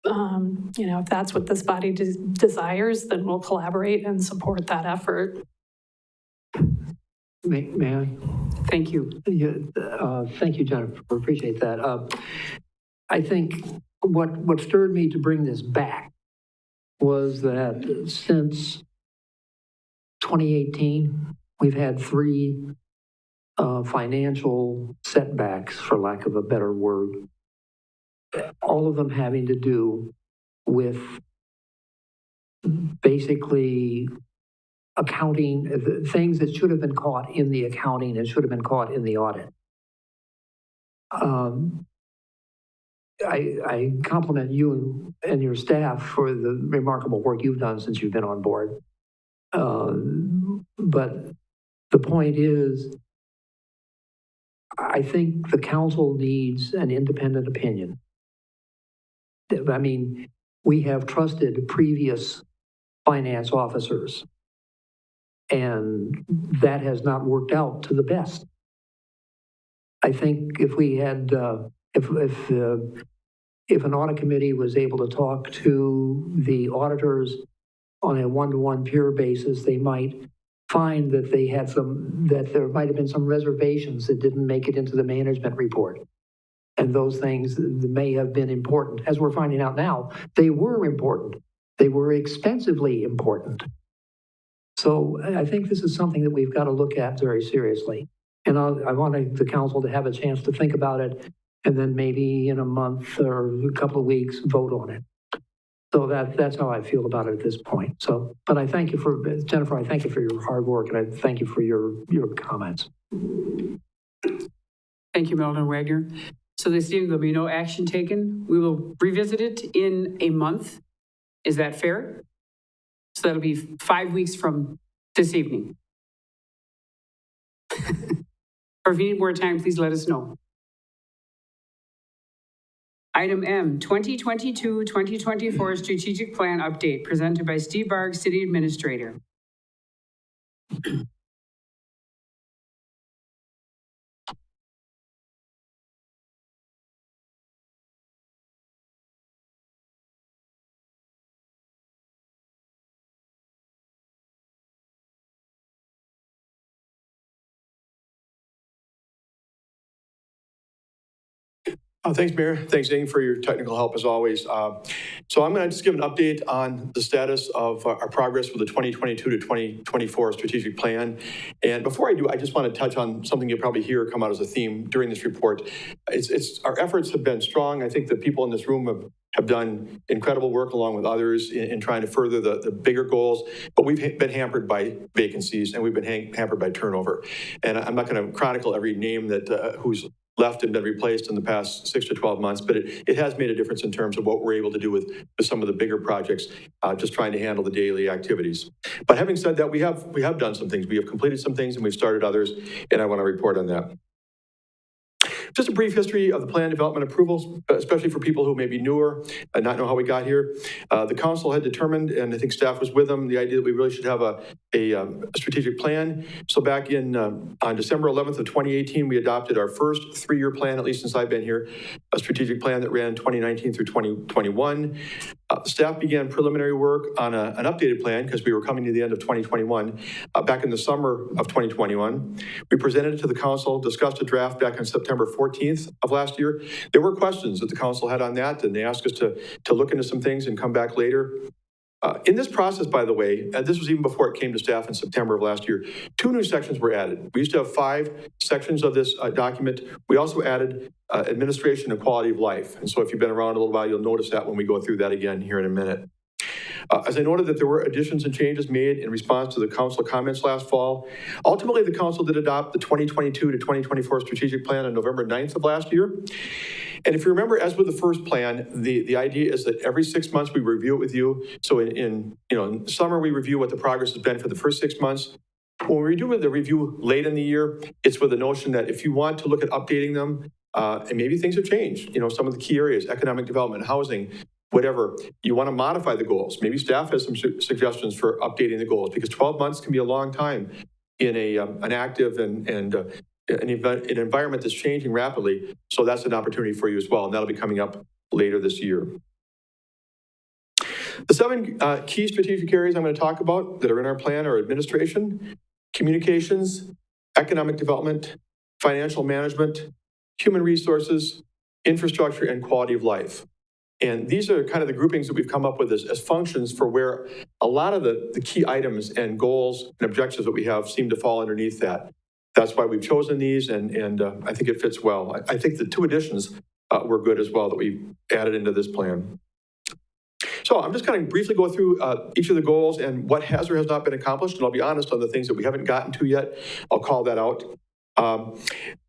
If that's what this body desires, then we'll collaborate and support that effort. May I? Thank you. Thank you, Jennifer. Appreciate that. I think what stirred me to bring this back was that since 2018, we've had 3 financial setbacks, for lack of a better word, all of them having to do with basically accounting, things that should have been caught in the accounting and should have been caught in the audit. I compliment you and your staff for the remarkable work you've done since you've been on board. But the point is, I think the council needs an independent opinion. I mean, we have trusted previous finance officers, and that has not worked out to the best. I think if we had, if an audit committee was able to talk to the auditors on a one-to-one peer basis, they might find that they had that there might have been some reservations that didn't make it into the management report. And those things may have been important. As we're finding out now, they were important. They were expensively important. So I think this is something that we've got to look at very seriously. And I want the council to have a chance to think about it, and then maybe in a month or a couple of weeks, vote on it. So that's how I feel about it at this point. So, but I thank you for, Jennifer, I thank you for your hard work, and I thank you for your comments. Thank you, Melvin Wagner. So this evening, there'll be no action taken. We will revisit it in a month. Is that fair? So that'll be 5 weeks from this evening. Or if you need more time, please let us know. Item M, 2022-2024 Strategic Plan Update, presented by Steve Barg, City Administrator. Thanks, Mayor. Thanks, Dane, for your technical help as always. So I'm going to just give an update on the status of our progress with the 2022 to 2024 strategic plan. And before I do, I just want to touch on something you'll probably hear come out as a theme during this report. Our efforts have been strong. I think the people in this room have done incredible work along with others in trying to further the bigger goals, but we've been hampered by vacancies and we've been hampered by turnover. And I'm not going to chronicle every name that who's left and been replaced in the past 6 to 12 months, but it has made a difference in terms of what we're able to do with some of the bigger projects, just trying to handle the daily activities. But having said that, we have done some things. We have completed some things and we've started others, and I want to report on that. Just a brief history of the plan development approvals, especially for people who may be newer and not know how we got here. The council had determined, and I think staff was with them, the idea that we really should have a strategic plan. So back in on December 11th of 2018, we adopted our first 3-year plan, at least since I've been here, a strategic plan that ran 2019 through 2021. Staff began preliminary work on an updated plan because we were coming to the end of 2021. Back in the summer of 2021, we presented it to the council, discussed a draft back on September 14th of last year. There were questions that the council had on that, and they asked us to look into some things and come back later. In this process, by the way, and this was even before it came to staff in September of last year, 2 new sections were added. We used to have 5 sections of this document. We also added administration and quality of life. And so if you've been around a little while, you'll notice that when we go through that again here in a minute. As I noted that there were additions and changes made in response to the council comments last fall. Ultimately, the council did adopt the 2022 to 2024 strategic plan on November 9th of last year. And if you remember, as with the first plan, the idea is that every 6 months we review it with you. So in summer, we review what the progress has been for the first 6 months. When we do the review late in the year, it's with the notion that if you want to look at updating them, and maybe things have changed, some of the key areas, economic development, housing, whatever, you want to modify the goals. Maybe staff has some suggestions for updating the goals, because 12 months can be a long time in an active and an environment that's changing rapidly. So that's an opportunity for you as well, and that'll be coming up later this year. The 7 key strategic areas I'm going to talk about that are in our plan are administration, communications, economic development, financial management, human resources, infrastructure, and quality of life. And these are kind of the groupings that we've come up with as functions for where a lot of the key items and goals and objectives that we have seem to fall underneath that. That's why we've chosen these, and I think it fits well. I think the 2 additions were good as well that we added into this plan. So I'm just going to briefly go through each of the goals and what has or has not been accomplished, and I'll be honest on the things that we haven't gotten to yet. I'll call that out.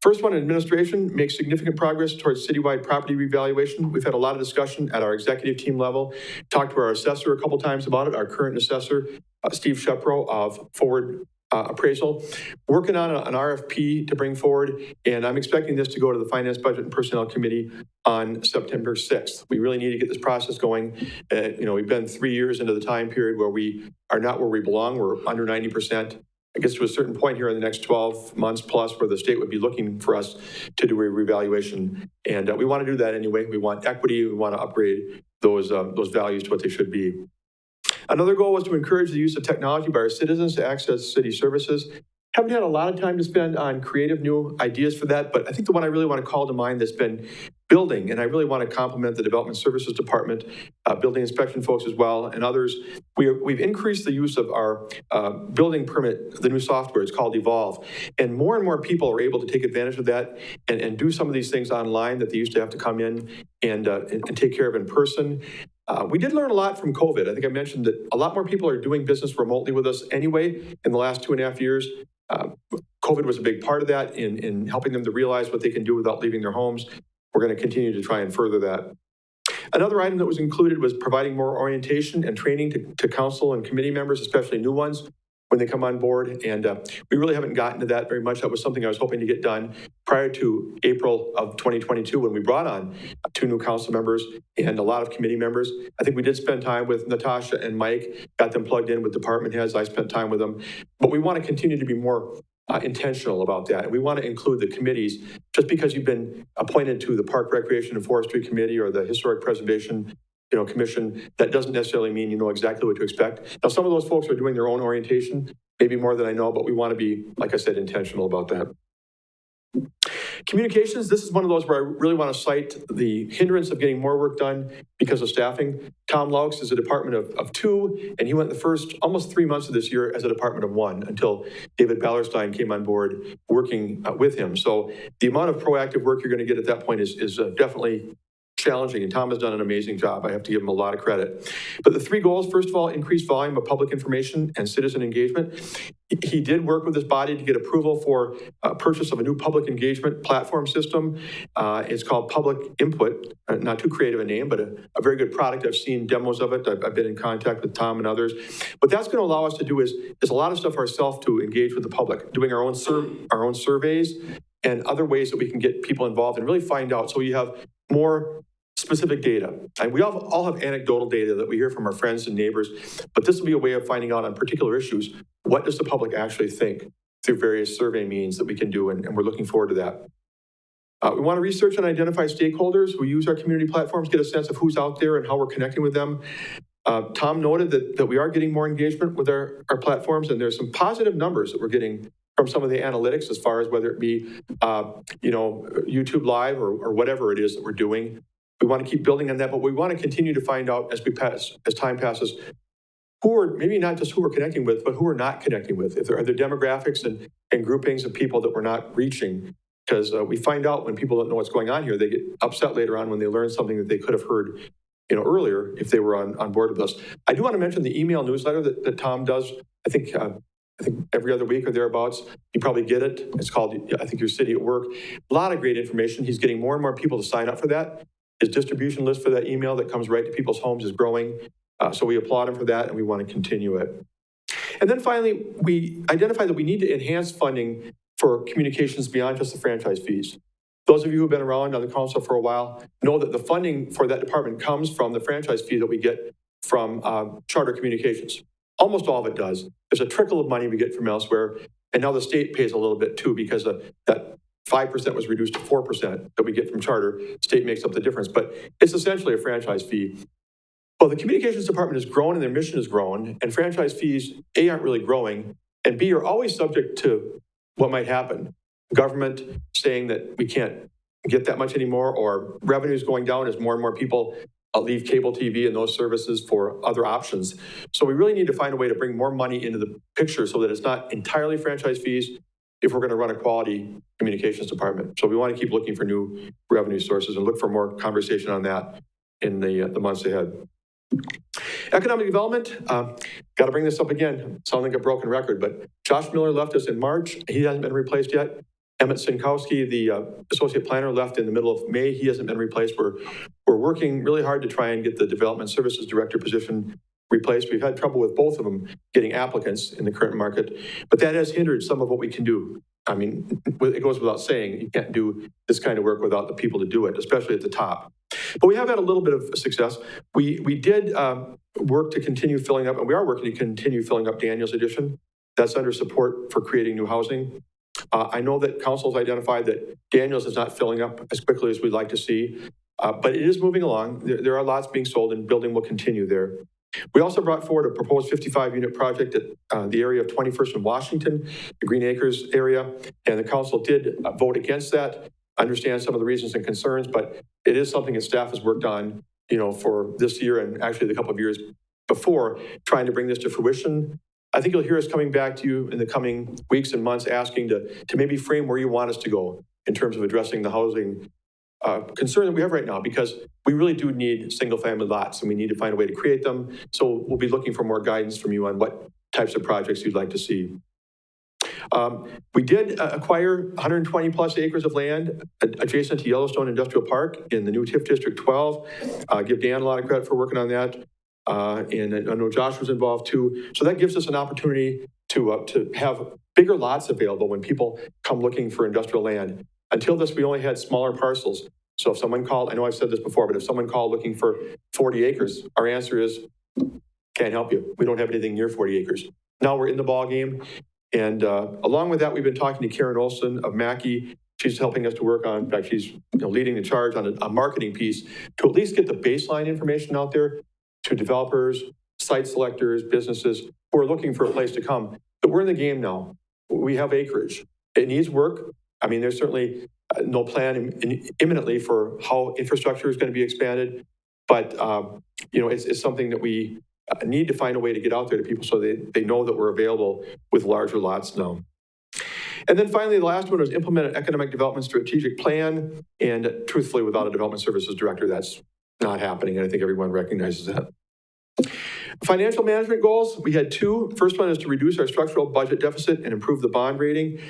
First one, administration makes significant progress towards citywide property revaluation. We've had a lot of discussion at our executive team level, talked to our assessor a couple times about it, our current assessor, Steve Shepro of Forward Appraisal, working on an RFP to bring forward, and I'm expecting this to go to the Finance, Budget, and Personnel Committee on September 6th. We really need to get this process going. We've been 3 years into the time period where we are not where we belong. We're under 90%. It gets to a certain point here in the next 12 months plus where the state would be looking for us to do a revaluation. And we want to do that anyway. We want equity. We want to upgrade those values to what they should be. Another goal was to encourage the use of technology by our citizens to access city services. Haven't had a lot of time to spend on creative new ideas for that, but I think the one I really want to call to mind that's been building, and I really want to compliment the Development Services Department, building inspection folks as well, and others. We've increased the use of our building permit, the new software. It's called Evolve. And more people are able to take advantage of that and do some of these things online that they used to have to come in and take care of in person. We did learn a lot from COVID. I think I mentioned that a lot more people are doing business remotely with us anyway in the last 2.5 years. COVID was a big part of that in helping them to realize what they can do without leaving their homes. We're going to continue to try and further that. Another item that was included was providing more orientation and training to council and committee members, especially new ones, when they come on board. And we really haven't gotten to that very much. That was something I was hoping to get done prior to April of 2022 when we brought on 2 new council members and a lot of committee members. I think we did spend time with Natasha and Mike, got them plugged in with department heads. I spent time with them. But we want to continue to be more intentional about that. And we want to include the committees. Just because you've been appointed to the Park, Recreation, and Forestry Committee or the Historic Preservation Commission, that doesn't necessarily mean you know exactly what to expect. Now, some of those folks are doing their own orientation, maybe more than I know, but we want to be, like I said, intentional about that. Communications, this is one of those where I really want to cite the hindrance of getting more work done because of staffing. Tom Laux is a department of 2, and he went the first almost 3 months of this year as a department of 1 until David Ballerstein came on board working with him. So the amount of proactive work you're going to get at that point is definitely challenging, and Tom has done an amazing job. I have to give him a lot of credit. But the 3 goals, first of all, increased volume of public information and citizen engagement. He did work with this body to get approval for purchase of a new public engagement platform system. It's called Public Input, not too creative a name, but a very good product. I've seen demos of it. I've been in contact with Tom and others. What that's going to allow us to do is a lot of stuff ourselves to engage with the public, doing our own surveys and other ways that we can get people involved and really find out. So you have more specific data. And we all have anecdotal data that we hear from our friends and neighbors, but this will be a way of finding out on particular issues, what does the public actually think through various survey means that we can do, and we're looking forward to that. We want to research and identify stakeholders who use our community platforms, get a sense of who's out there and how we're connecting with them. Tom noted that we are getting more engagement with our platforms, and there's some positive numbers that we're getting from some of the analytics as far as whether it be, YouTube Live or whatever it is that we're doing. We want to keep building on that, but we want to continue to find out as time passes, who are maybe not just who we're connecting with, but who we're not connecting with. If there are the demographics and groupings of people that we're not reaching, because we find out when people don't know what's going on here, they get upset later on when they learn something that they could have heard earlier if they were on board with us. I do want to mention the email newsletter that Tom does. I think every other week or thereabouts. You probably get it. It's called, I think, Your City at Work. A lot of great information. He's getting more and more people to sign up for that. His distribution list for that email that comes right to people's homes is growing. So we applaud him for that, and we want to continue it. And then finally, we identified that we need to enhance funding for communications beyond just the franchise fees. Those of you who have been around on the council for a while know that the funding for that department comes from the franchise fee that we get from Charter Communications. Almost all of it does. There's a trickle of money we get from elsewhere, and now the state pays a little bit too because that 5% was reduced to 4% that we get from Charter. State makes up the difference, but it's essentially a franchise fee. Well, the communications department has grown and their mission has grown, and franchise fees, A, aren't really growing, and B, are always subject to what might happen. Government saying that we can't get that much anymore, or revenues going down as more and more people leave cable TV and those services for other options. So we really need to find a way to bring more money into the picture so that it's not entirely franchise fees if we're going to run a quality communications department. So we want to keep looking for new revenue sources and look for more conversation on that in the months ahead. Economic development, got to bring this up again. Sound like a broken record, but Josh Miller left us in March. He hasn't been replaced yet. Emmett Sinkowski, the associate planner, left in the middle of May. He hasn't been replaced. We're working really hard to try and get the development services director position replaced. We've had trouble with both of them getting applicants in the current market, but that has hindered some of what we can do. I mean, it goes without saying, you can't do this kind of work without the people to do it, especially at the top. But we have had a little bit of success. We did work to continue filling up, and we are working to continue filling up Daniels Edition. That's under support for creating new housing. I know that council's identified that Daniels is not filling up as quickly as we'd like to see, but it is moving along. There are lots being sold, and building will continue there. We also brought forward a proposed 55-unit project at the area of 21st and Washington, the Green Acres area, and the council did vote against that. I understand some of the reasons and concerns, but it is something that staff has worked on, for this year and actually the couple of years before, trying to bring this to fruition. I think you'll hear us coming back to you in the coming weeks and months asking to maybe frame where you want us to go in terms of addressing the housing concern that we have right now, because we really do need single-family lots and we need to find a way to create them. So we'll be looking for more guidance from you on what types of projects you'd like to see. We did acquire 120 plus acres of land adjacent to Yellowstone Industrial Park in the new TIF District 12. Give Dan a lot of credit for working on that. And I know Josh was involved too. So that gives us an opportunity to have bigger lots available when people come looking for industrial land. Until this, we only had smaller parcels. So if someone called, I know I've said this before, but if someone called looking for 40 acres, our answer is, can't help you. We don't have anything near 40 acres. Now we're in the ball game. And along with that, we've been talking to Karen Olson of Mackey. She's helping us to work on, in fact, she's leading the charge on a marketing piece to at least get the baseline information out there to developers, site selectors, businesses who are looking for a place to come. But we're in the game now. We have acreage. It needs work. I mean, there's certainly no plan imminently for how infrastructure is going to be expanded, but it's something that we need to find a way to get out there to people so they know that we're available with larger lots now. And then finally, the last one was implement an economic development strategic plan. And truthfully, without a development services director, that's not happening. And I think everyone recognizes that. Financial management goals, we had two. First one is to reduce our structural budget deficit and improve the bond rating.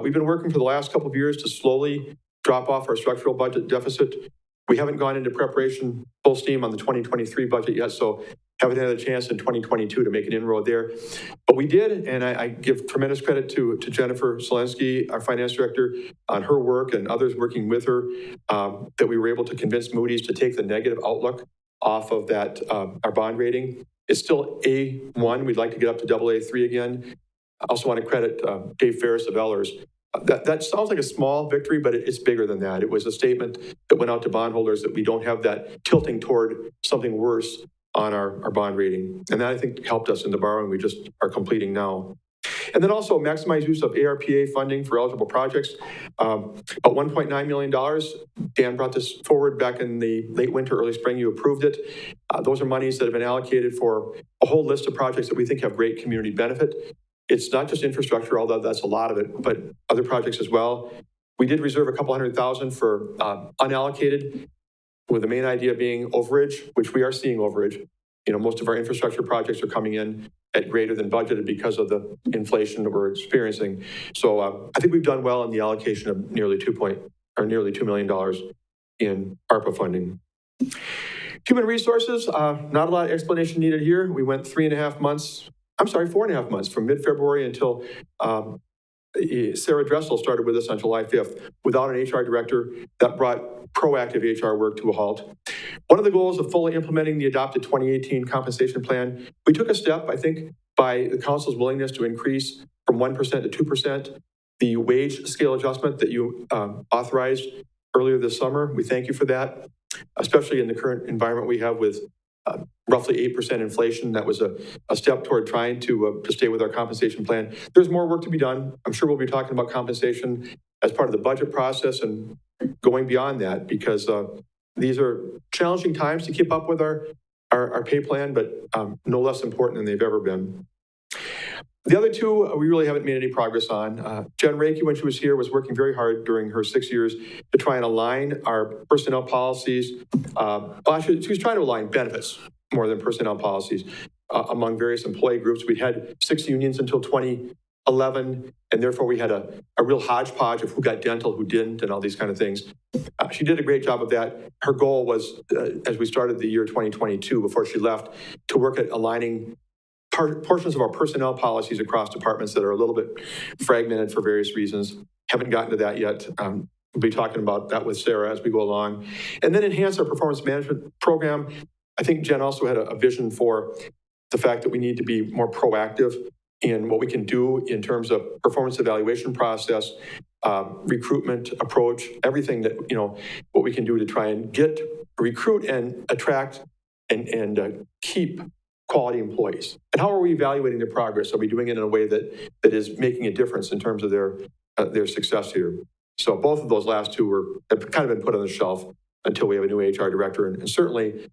We've been working for the last couple of years to slowly drop off our structural budget deficit. We haven't gone into preparation full steam on the 2023 budget yet, so haven't had a chance in 2022 to make an inroad there. But we did, and I give tremendous credit to Jennifer Selensky, our finance director, on her work and others working with her, that we were able to convince Moody's to take the negative outlook off of that, our bond rating. It's still A1. We'd like to get up to AA3 again. I also want to credit Dave Ferris of Ellers. That sounds like a small victory, but it's bigger than that. It was a statement that went out to bondholders that we don't have that tilting toward something worse on our bond rating. And that, I think, helped us in the borrowing we just are completing now. And then also maximize use of ARPA funding for eligible projects. About $1.9 million. Dan brought this forward back in the late winter, early spring. You approved it. Those are monies that have been allocated for a whole list of projects that we think have great community benefit. It's not just infrastructure, although that's a lot of it, but other projects as well. We did reserve a couple $100,000 for unallocated, with the main idea being overage, which we are seeing overage. Most of our infrastructure projects are coming in at greater than budgeted because of the inflation that we're experiencing. So I think we've done well in the allocation of nearly $2 million in ARPA funding. Human resources, not a lot of explanation needed here. We went 4.5 months from mid-February until Sarah Dressel started with us on July 5th without an HR director. That brought proactive HR work to a halt. One of the goals of fully implementing the adopted 2018 compensation plan, we took a step, I think, by the council's willingness to increase from 1% to 2% the wage scale adjustment that you authorized earlier this summer. We thank you for that, especially in the current environment we have with roughly 8% inflation. That was a step toward trying to stay with our compensation plan. There's more work to be done. I'm sure we'll be talking about compensation as part of the budget process and going beyond that, because these are challenging times to keep up with our pay plan, but no less important than they've ever been. The other two, we really haven't made any progress on. Jen Reiki, when she was here, was working very hard during her 6 years to try and align our personnel policies. Actually, she was trying to align benefits more than personnel policies among various employee groups. We'd had 6 unions until 2011, and therefore we had a real hodgepodge of who got dental, who didn't, and all these kind of things. She did a great job of that. Her goal was, as we started the year 2022, before she left, to work at aligning portions of our personnel policies across departments that are a little bit fragmented for various reasons. Haven't gotten to that yet. We'll be talking about that with Sarah as we go along. And then enhance our performance management program. I think Jen also had a vision for the fact that we need to be more proactive in what we can do in terms of performance evaluation process, recruitment approach, everything that, what we can do to try and recruit and attract and keep quality employees. And how are we evaluating their progress? Are we doing it in a way that is making a difference in terms of their success here? So both of those last two have kind of been put on the shelf until we have a new HR director. And certainly,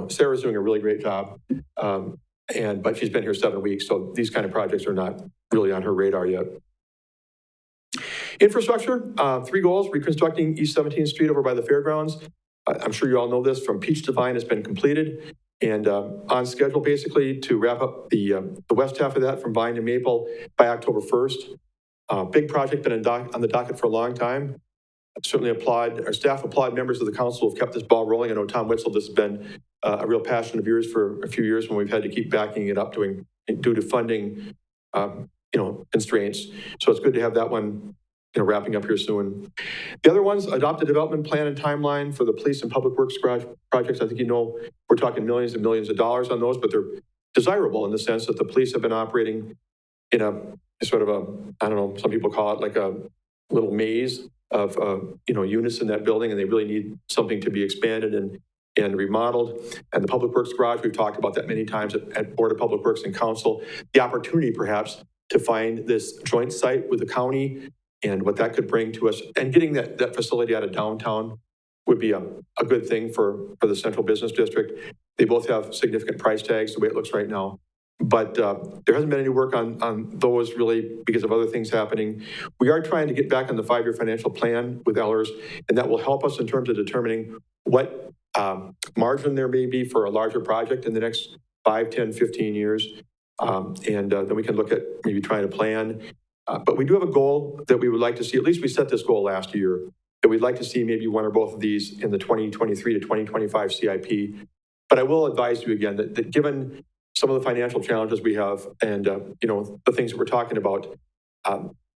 Sarah's doing a really great job. But she's been here 7 weeks, so these kind of projects are not really on her radar yet. Infrastructure, 3 goals: reconstructing East 17th Street over by the fairgrounds. I'm sure you all know this, from Peach to Vine has been completed and on schedule basically to wrap up the west half of that from Vine to Maple by October 1st. Big project, been on the docket for a long time. Certainly our staff applaud members of the council who have kept this ball rolling. I know Tom Witzel, this has been a real passion of yours for a few years when we've had to keep backing it up due to funding, constraints. So it's good to have that one, wrapping up here soon. The other ones, adopt a development plan and timeline for the police and public works garage projects. I think we're talking millions and millions of dollars on those, but they're desirable in the sense that the police have been operating in a sort of some people call it like a little maze of units in that building, and they really need something to be expanded and remodeled. And the Public Works Garage, we've talked about that many times at Board of Public Works and Council. The opportunity perhaps to find this joint site with the county and what that could bring to us, and getting that facility out of downtown would be a good thing for the central business district. They both have significant price tags the way it looks right now. But there hasn't been any work on those really because of other things happening. We are trying to get back on the 5-year financial plan with Ellers, and that will help us in terms of determining what margin there may be for a larger project in the next 5, 10, 15 years. Then we can look at maybe trying to plan. But we do have a goal that we would like to see, at least we set this goal last year, that we'd like to see maybe one or both of these in the 2023 to 2025 CIP. But I will advise you again that given some of the financial challenges we have and, the things that we're talking about,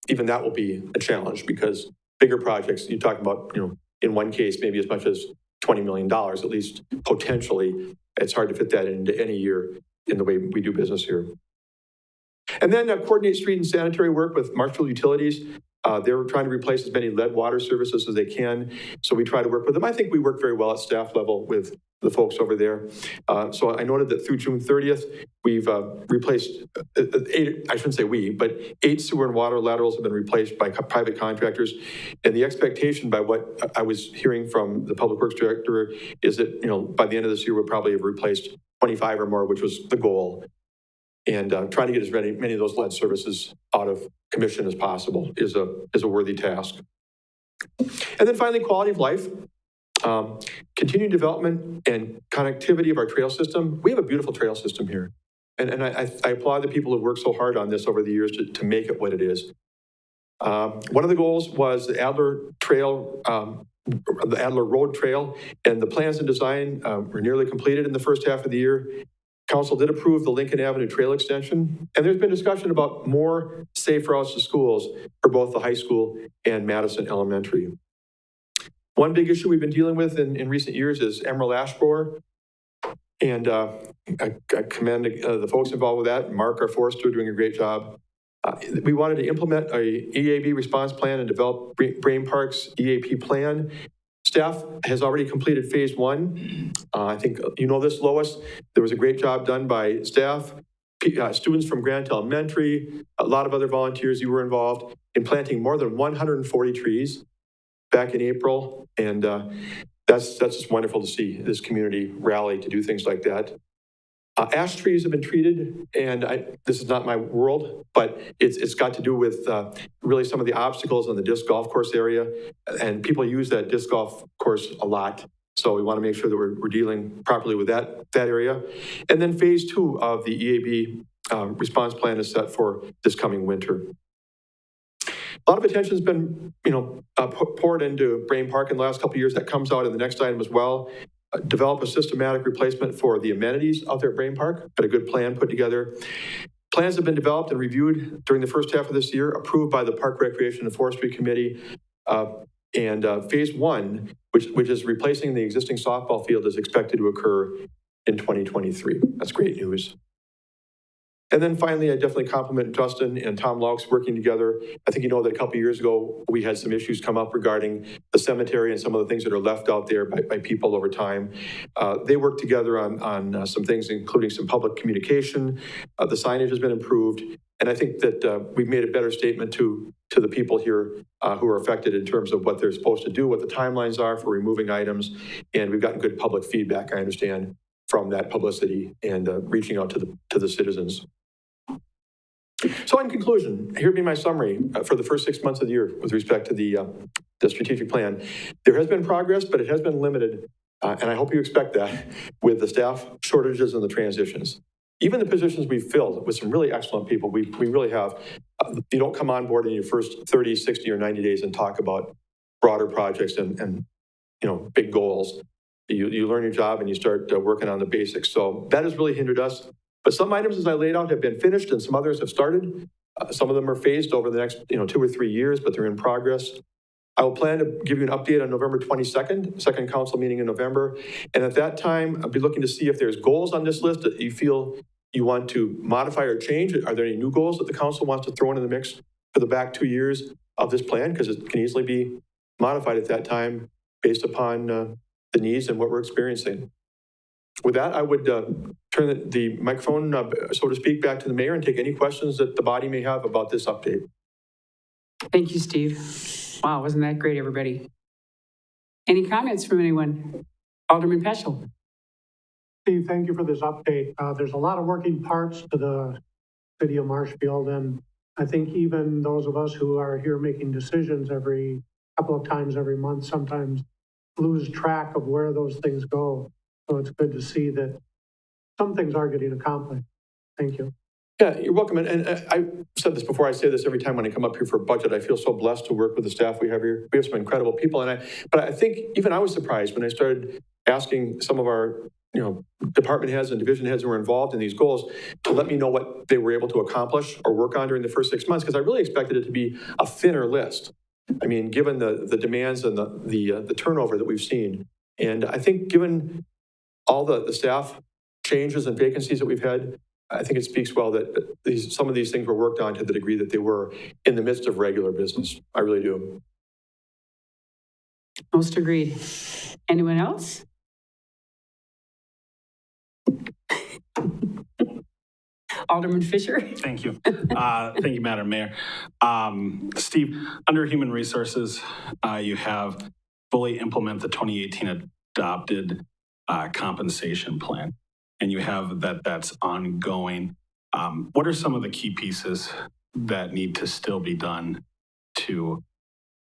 even that will be a challenge, because bigger projects, you talk about, in one case, maybe as much as $20 million, at least potentially. It's hard to fit that into any year in the way we do business here. And then coordinate street and sanitary work with Marshfield Utilities. They're trying to replace as many lead water services as they can. So we try to work with them. I think we work very well at staff level with the folks over there. So I noted that through June 30th, we've replaced 8 sewer and water laterals have been replaced by private contractors. And the expectation, by what I was hearing from the Public Works Director, is that, by the end of this year, we'll probably have replaced 25 or more, which was the goal. And trying to get as many of those lead services out of commission as possible is a worthy task. And then finally, quality of life. Continued development and connectivity of our trail system. We have a beautiful trail system here. And I applaud the people who worked so hard on this over the years to make it what it is. One of the goals was the Adler Trail, the Adler Road Trail, and the plans and design were nearly completed in the first half of the year. Council did approve the Lincoln Avenue Trail extension, and there's been discussion about more safe routes to schools for both the high school and Madison Elementary. One big issue we've been dealing with in recent years is emerald ash borer. And I commend the folks involved with that. Mark, our forester, doing a great job. We wanted to implement a EAB response plan and develop Brain Park's EAP plan. Staff has already completed phase one. I think you know this, Lois. There was a great job done by staff, students from Grant Elementary, a lot of other volunteers who were involved in planting more than 140 trees back in April. And that's just wonderful to see this community rally to do things like that. Ash trees have been treated, and this is not my world, but it's got to do with really some of the obstacles on the disc golf course area, and people use that disc golf course a lot. So we want to make sure that we're dealing properly with that area. And then phase two of the EAB response plan is set for this coming winter. A lot of attention has been, poured into Brain Park in the last couple of years. That comes out in the next item as well. Develop a systematic replacement for the amenities out there at Brain Park. Got a good plan put together. Plans have been developed and reviewed during the first half of this year, approved by the Park Recreation and Forestry Committee. And phase one, which is replacing the existing softball field, is expected to occur in 2023. That's great news. And then finally, I definitely compliment Justin and Tom Laux working together. I think you know that a couple of years ago, we had some issues come up regarding the cemetery and some of the things that are left out there by people over time. They worked together on some things, including some public communication. The signage has been improved. And I think that we've made a better statement to the people here who are affected in terms of what they're supposed to do, what the timelines are for removing items. And we've gotten good public feedback, I understand, from that publicity and reaching out to the citizens. So in conclusion, here be my summary for the first 6 months of the year with respect to the strategic plan. There has been progress, but it has been limited, and I hope you expect that with the staff shortages and the transitions. Even the positions we've filled with some really excellent people, we really have. You don't come on board in your first 30, 60, or 90 days and talk about broader projects and big goals. You learn your job and you start working on the basics. So that has really hindered us. But some items, as I laid out, have been finished and some others have started. Some of them are phased over the next 2 or 3 years, but they're in progress. I will plan to give you an update on November 22nd, second council meeting in November. And at that time, I'll be looking to see if there's goals on this list that you feel you want to modify or change. Are there any new goals that the council wants to throw into the mix for the back 2 years of this plan? Because it can easily be modified at that time based upon the needs and what we're experiencing. With that, I would turn the microphone, so to speak, back to the mayor and take any questions that the body may have about this update. Thank you, Steve. Wow, wasn't that great, everybody? Any comments from anyone? Alderman Peschel. Steve, thank you for this update. There's a lot of working parts to the city of Marshfield, and I think even those of us who are here making decisions every couple of times every month sometimes lose track of where those things go. So it's good to see that some things are getting accomplished. Thank you. Yeah, you're welcome. And I said this before, I say this every time when I come up here for a budget. I feel so blessed to work with the staff we have here. We have some incredible people. But I think even I was surprised when I started asking some of our department heads and division heads who were involved in these goals to let me know what they were able to accomplish or work on during the first 6 months, because I really expected it to be a thinner list. I mean, given the demands and the turnover that we've seen. And I think given all the staff changes and vacancies that we've had, I think it speaks well that some of these things were worked on to the degree that they were in the midst of regular business. I really do. Most agreed. Anyone else? Alderman Fisher. Thank you. Thank you, Madam Mayor. Steve, under Human Resources, you have fully implement the 2018 adopted compensation plan, and you have that's ongoing. What are some of the key pieces that need to still be done to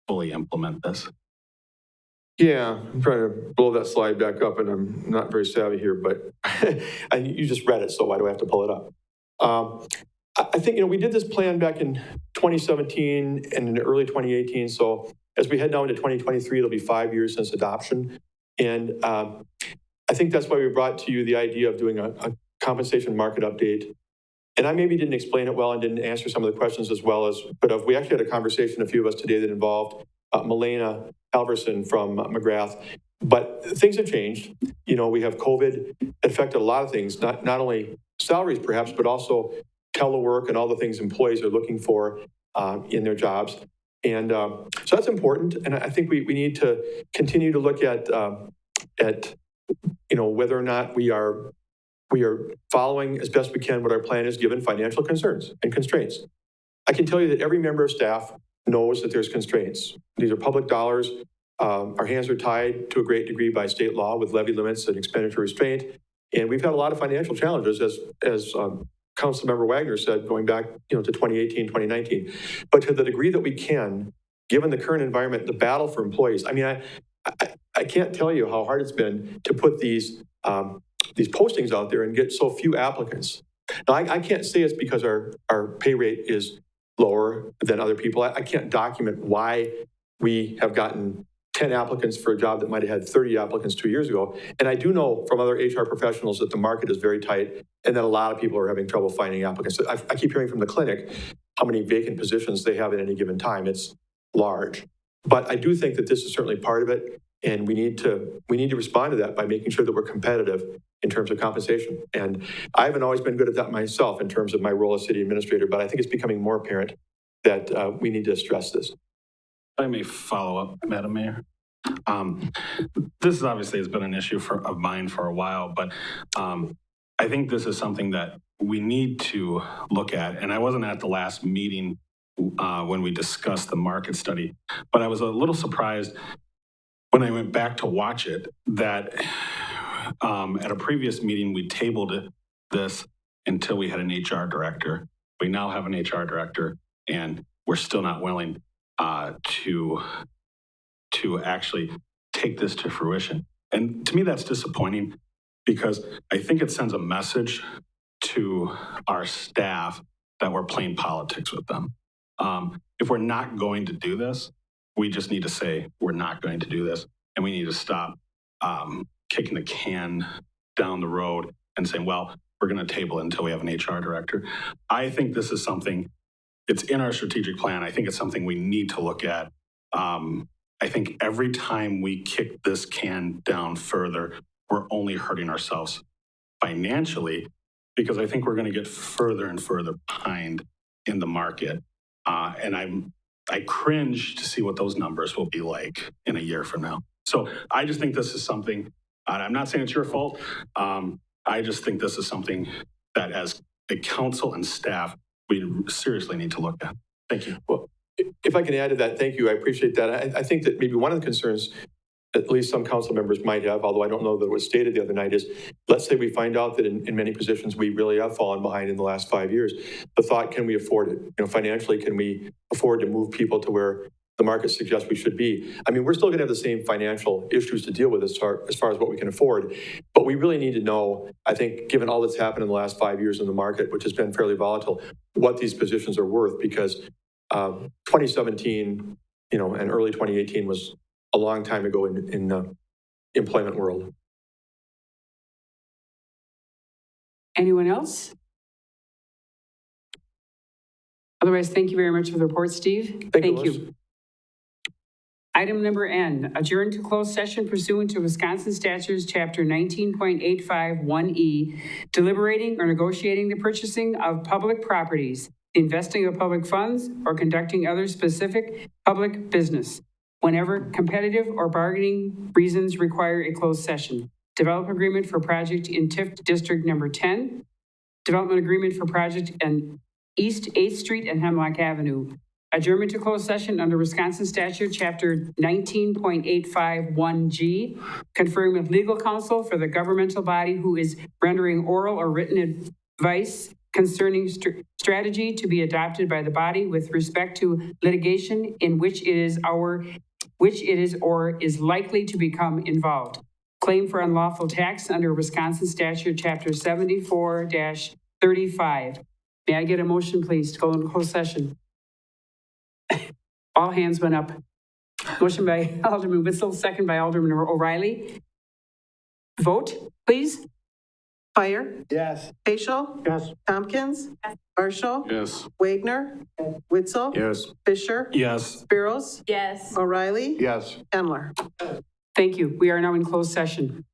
fully implement this? Yeah, I'm trying to blow that slide back up, and I'm not very savvy here, but you just read it, so why do I have to pull it up? I think, we did this plan back in 2017 and in early 2018, so as we head now into 2023, it'll be 5 years since adoption. And I think that's why we brought to you the idea of doing a compensation market update. And I maybe didn't explain it well and didn't answer some of the questions as well as, but we actually had a conversation, a few of us today, that involved Milena Halverson from McGrath. But things have changed. We have COVID. It affected a lot of things, not only salaries perhaps, but also telework and all the things employees are looking for in their jobs. And so that's important. And I think we need to continue to look at whether or not we are following as best we can what our plan is given financial concerns and constraints. I can tell you that every member of staff knows that there's constraints. These are public dollars. Our hands are tied to a great degree by state law with levy limits and expenditure restraint. And we've had a lot of financial challenges, as Councilmember Wagner said, going back to 2018, 2019. But to the degree that we can, given the current environment, the battle for employees, I mean, I can't tell you how hard it's been to put these postings out there and get so few applicants. Now, I can't say it's because our pay rate is lower than other people. I can't document why we have gotten 10 applicants for a job that might have had 30 applicants 2 years ago. And I do know from other HR professionals that the market is very tight and that a lot of people are having trouble finding applicants. I keep hearing from the clinic how many vacant positions they have at any given time. It's large. But I do think that this is certainly part of it. And we need to respond to that by making sure that we're competitive in terms of compensation. And I haven't always been good at that myself in terms of my role as city administrator, but I think it's becoming more apparent that we need to stress this. I may follow up, Madam Mayor. This obviously has been an issue of mine for a while, but I think this is something that we need to look at. And I wasn't at the last meeting when we discussed the market study, but I was a little surprised when I went back to watch it that at a previous meeting, we tabled this until we had an HR director. We now have an HR director, and we're still not willing to actually take this to fruition. And to me, that's disappointing because I think it sends a message to our staff that we're playing politics with them. If we're not going to do this, we just need to say we're not going to do this, and we need to stop kicking the can down the road and saying, well, we're going to table it until we have an HR director. I think this is something, it's in our strategic plan. I think it's something we need to look at. I think every time we kick this can down further, we're only hurting ourselves financially because I think we're going to get further and further behind in the market. And I cringe to see what those numbers will be like in a year from now. So I just think this is something, I'm not saying it's your fault. I just think this is something that as a council and staff, we seriously need to look at. Thank you. Well, if I can add to that, thank you. I appreciate that. I think that maybe one of the concerns, at least some council members might have, although I don't know that it was stated the other night, is let's say we find out that in many positions we really have fallen behind in the last 5 years. The thought, can we afford it? Financially, can we afford to move people to where the market suggests we should be? I mean, we're still going to have the same financial issues to deal with as far as what we can afford. But we really need to know, I think, given all that's happened in the last 5 years in the market, which has been fairly volatile, what these positions are worth, because 2017, and early 2018 was a long time ago in the employment world. Anyone else? Otherwise, thank you very much for the report, Steve. Thank you. Item number N, adjourn to closed session pursuant to Wisconsin Statutes, Chapter 19.851E, deliberating or negotiating the purchasing of public properties, the investing of public funds, or conducting other specific public business, whenever competitive or bargaining reasons require a closed session. Develop agreement for project in TIF District Number 10. Development agreement for project in East 8th Street and Hemlock Avenue. Adjournment to closed session under Wisconsin Statute, Chapter 19.851G, conferring with legal counsel for the governmental body who is rendering oral or written advice concerning strategy to be adopted by the body with respect to litigation in which it is or is likely to become involved. Claim for unlawful tax under Wisconsin Statute, Chapter 74-35. May I get a motion, please, to go into closed session? All hands went up. Motion by Alderman Witzel, second by Alderman O'Reilly. Vote, please. Fire? Yes. Paschal? Yes. Tompkins? Yes. Marshall? Yes. Wagner? Witzel? Yes. Fisher? Yes. Spiros? Yes. O'Reilly? Yes. Endler? Thank you. We are now in closed session.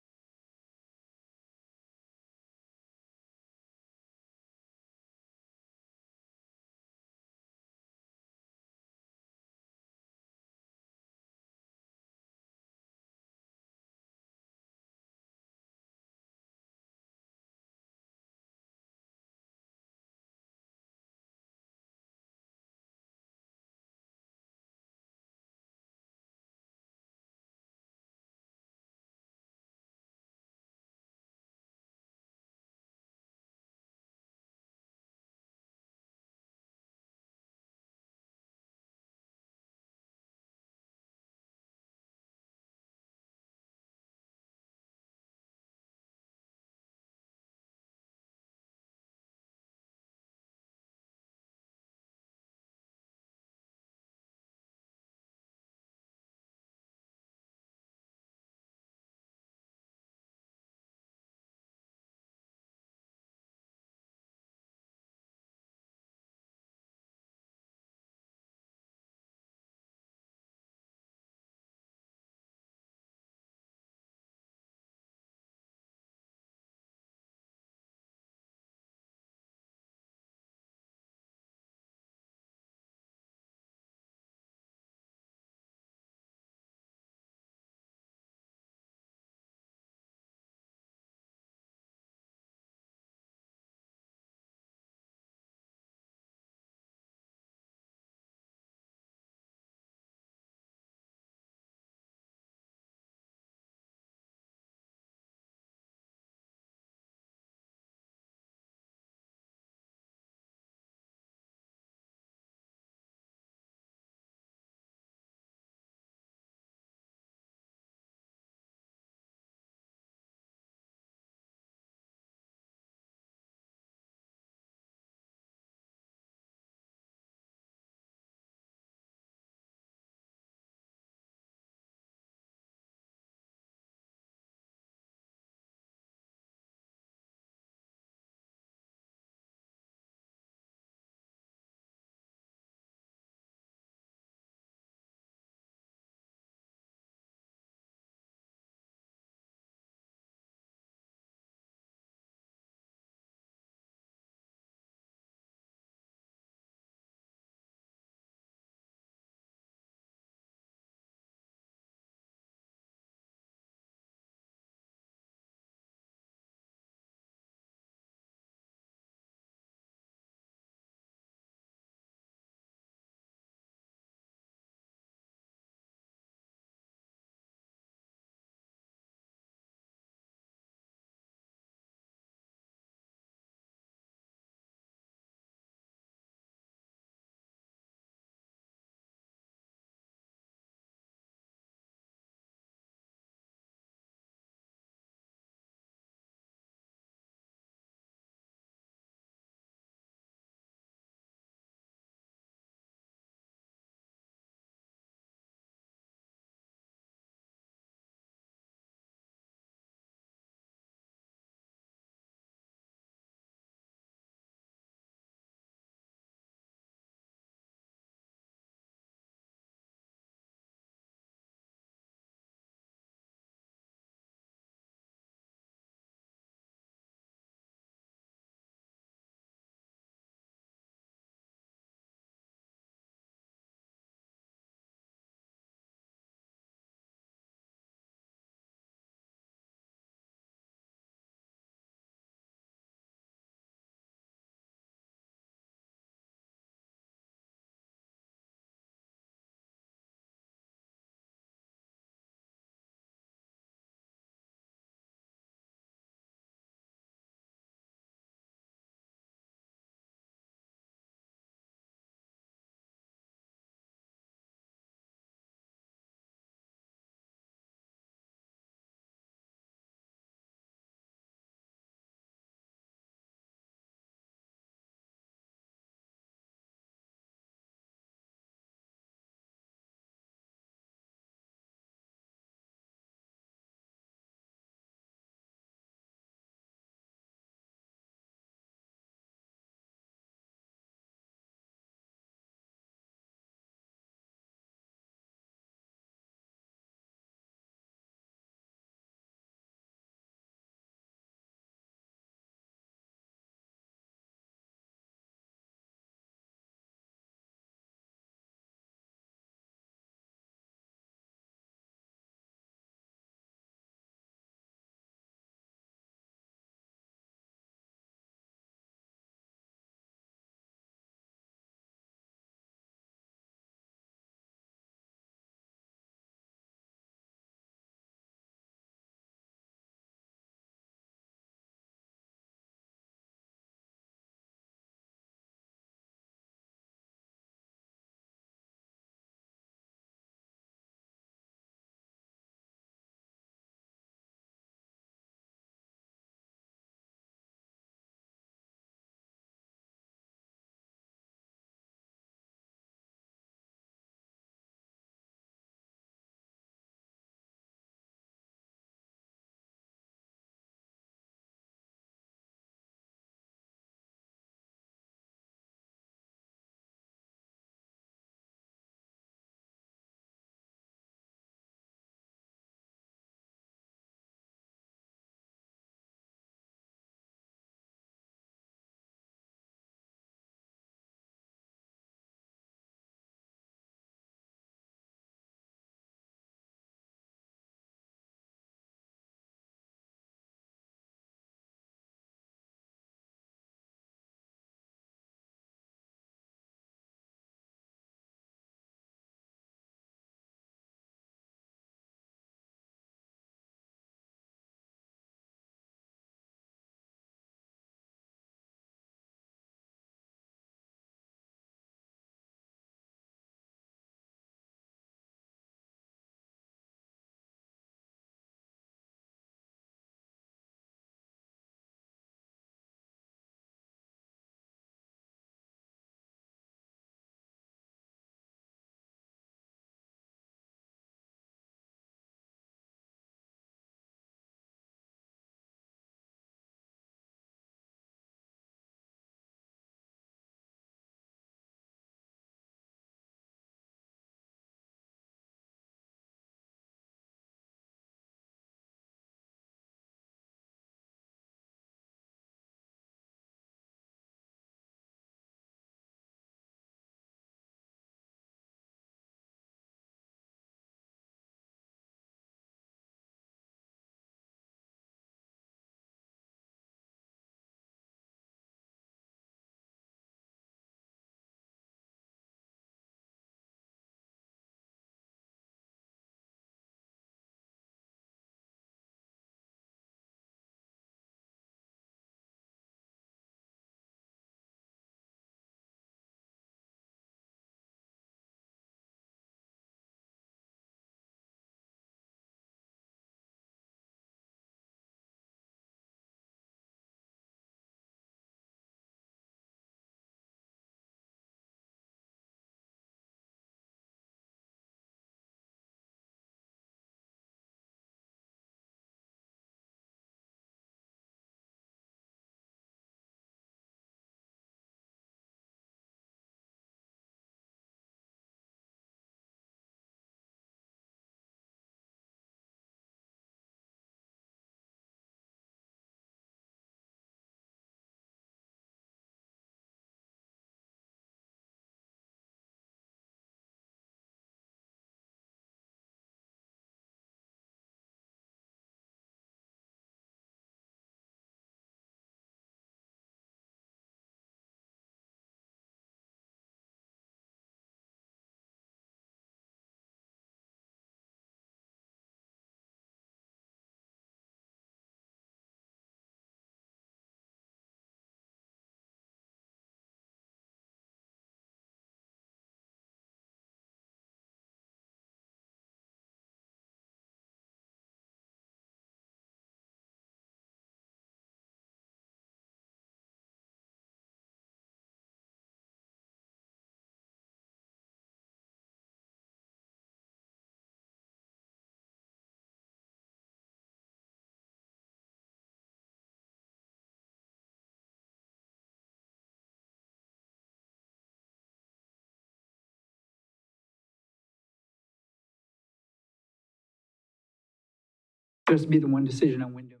Just be the one decision on Wyndham.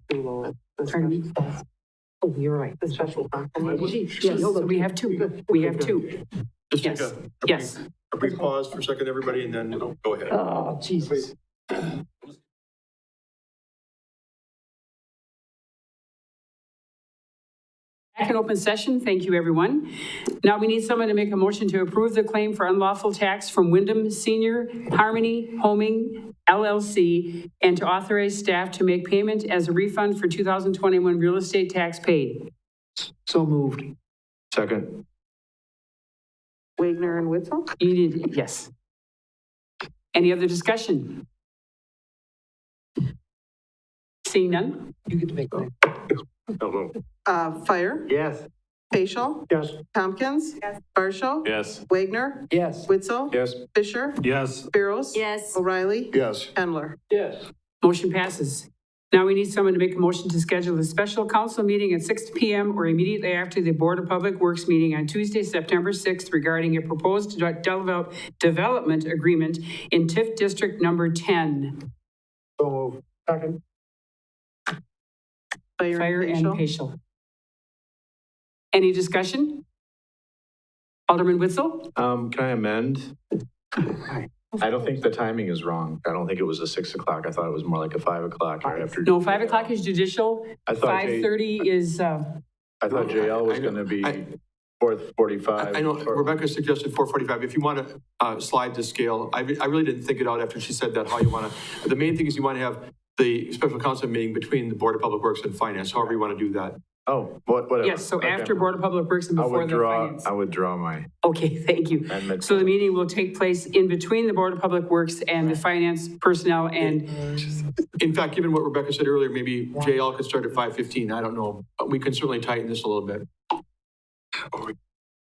Pardon me? Oh, you're right, the special. Yes, we have two. We have two. Just take Yes. a Yes. brief pause for a second, everybody, and then go ahead. Oh, Jesus. Back in open session, thank you, everyone. Now we need someone to make a motion to approve the claim for unlawful tax from Wyndham Senior Harmony Homing LLC and to authorize staff to make payment as a refund for 2021 real estate tax paid. So moved. Second. Wagner and Witzel? You need, yes. Any other discussion? Seeing none? You get to make that. Fire? Yes. Facial? Yes. Tompkins? Yes. Marshall? Yes. Wagner? Yes. Witzel? Yes. Fisher? Yes. Spiros? Yes. O'Reilly? Yes. Handler? Yes. Motion passes. Now we need someone to make a motion to schedule a special council meeting at 6 p.m. or immediately after the Board of Public Works meeting on Tuesday, September 6th regarding a proposed development agreement in TIF District Number 10. So moved. Second. Fire and Facial? Paschal. Any discussion? Alderman Witzel? Can I amend? I don't think the timing is wrong. I don't think it was a 6 o'clock. I thought it was more like a 5 o'clock or after. No, 5 o'clock is judicial. I thought 5:30 is, I thought JL was going to be 4:45. I know Rebecca suggested 4:45. If you want to slide the scale, I really didn't think it out after she said that, how you want to. The main thing is you want to have the special council meeting between the Board of Public Works and Finance, however you want to do that. Oh, whatever. yes, so Okay. after Board of Public Works and before the Finance. I would draw my Okay, thank you. amendment. So the meeting will take place in between the Board of Public Works and the Finance personnel and, In fact, given what Rebecca said earlier, maybe JL could start at 5:15. I don't know. We can certainly tighten this a little bit.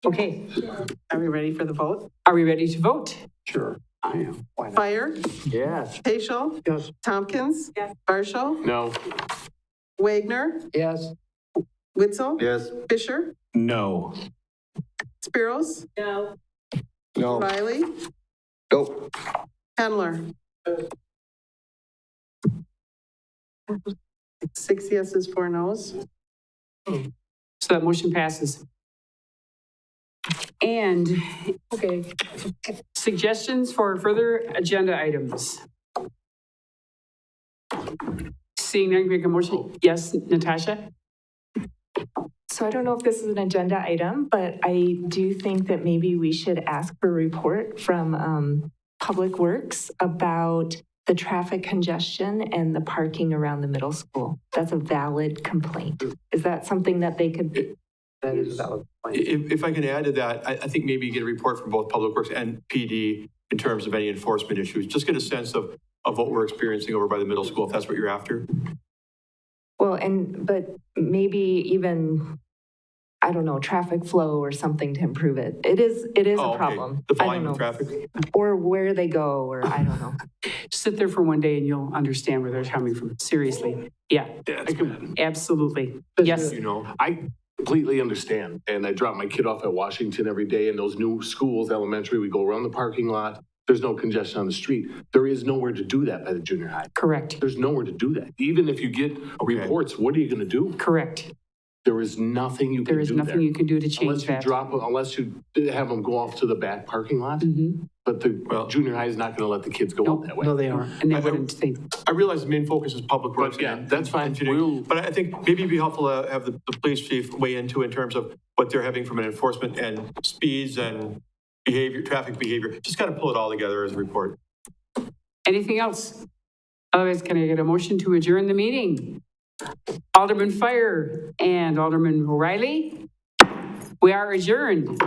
okay, Are we ready for the vote? are we ready to vote? Sure. I am. Why not? Fire? Yes. Facial? Yes. Tompkins? Yes. Marshall? No. Wagner? Yes. Witzel? Yes. Fisher? No. Spiros? No. No. O'Reilly? Nope. Handler? 6 yeses, 4 noes. So that motion passes. And, okay, suggestions for further agenda items? Seeing none, make a motion. Yes, Natasha? So I don't know if this is an agenda item, but I do think that maybe we should ask for a report from Public Works about the traffic congestion and the parking around the middle school. That's a valid complaint. Is that something that they could? That is valid. If I can add to that, I think maybe you get a report from both Public Works and PD in terms of any enforcement issues. Just get a sense of what we're experiencing over by the middle school, if that's what you're after. Well, but maybe even, I don't know, traffic flow or something to improve it. It is Oh, a okay. problem. The I don't volume know. of traffic. Or where they go, or I don't know. Sit there for one day and you'll understand where they're coming from. Seriously. Yeah, absolutely. Yes. You know, I completely understand. And I drop my kid off at Washington every day, and those new schools, elementary, we go around the parking lot. There's no congestion on the street. There is nowhere to do that by the junior high. Correct. There's nowhere to do that. Even if you get reports, what are you going to do? Correct. There is nothing you can do There is nothing you can do to change that. Unless you have them go off to the back parking lot. Mhm. But the junior high is not going to let the kids go up that way. No, they aren't. And they wouldn't think. I realize the main focus is Public Works. But yeah, and- that's fine. and But I think maybe it'd be helpful to have the police chief weigh into in terms of what they're having from an enforcement and speeds and behavior, traffic behavior. Just kind of pull it all together as a report. Anything else? Otherwise, can I get a motion to adjourn the meeting? Alderman Fire and Alderman O'Reilly, we are adjourned.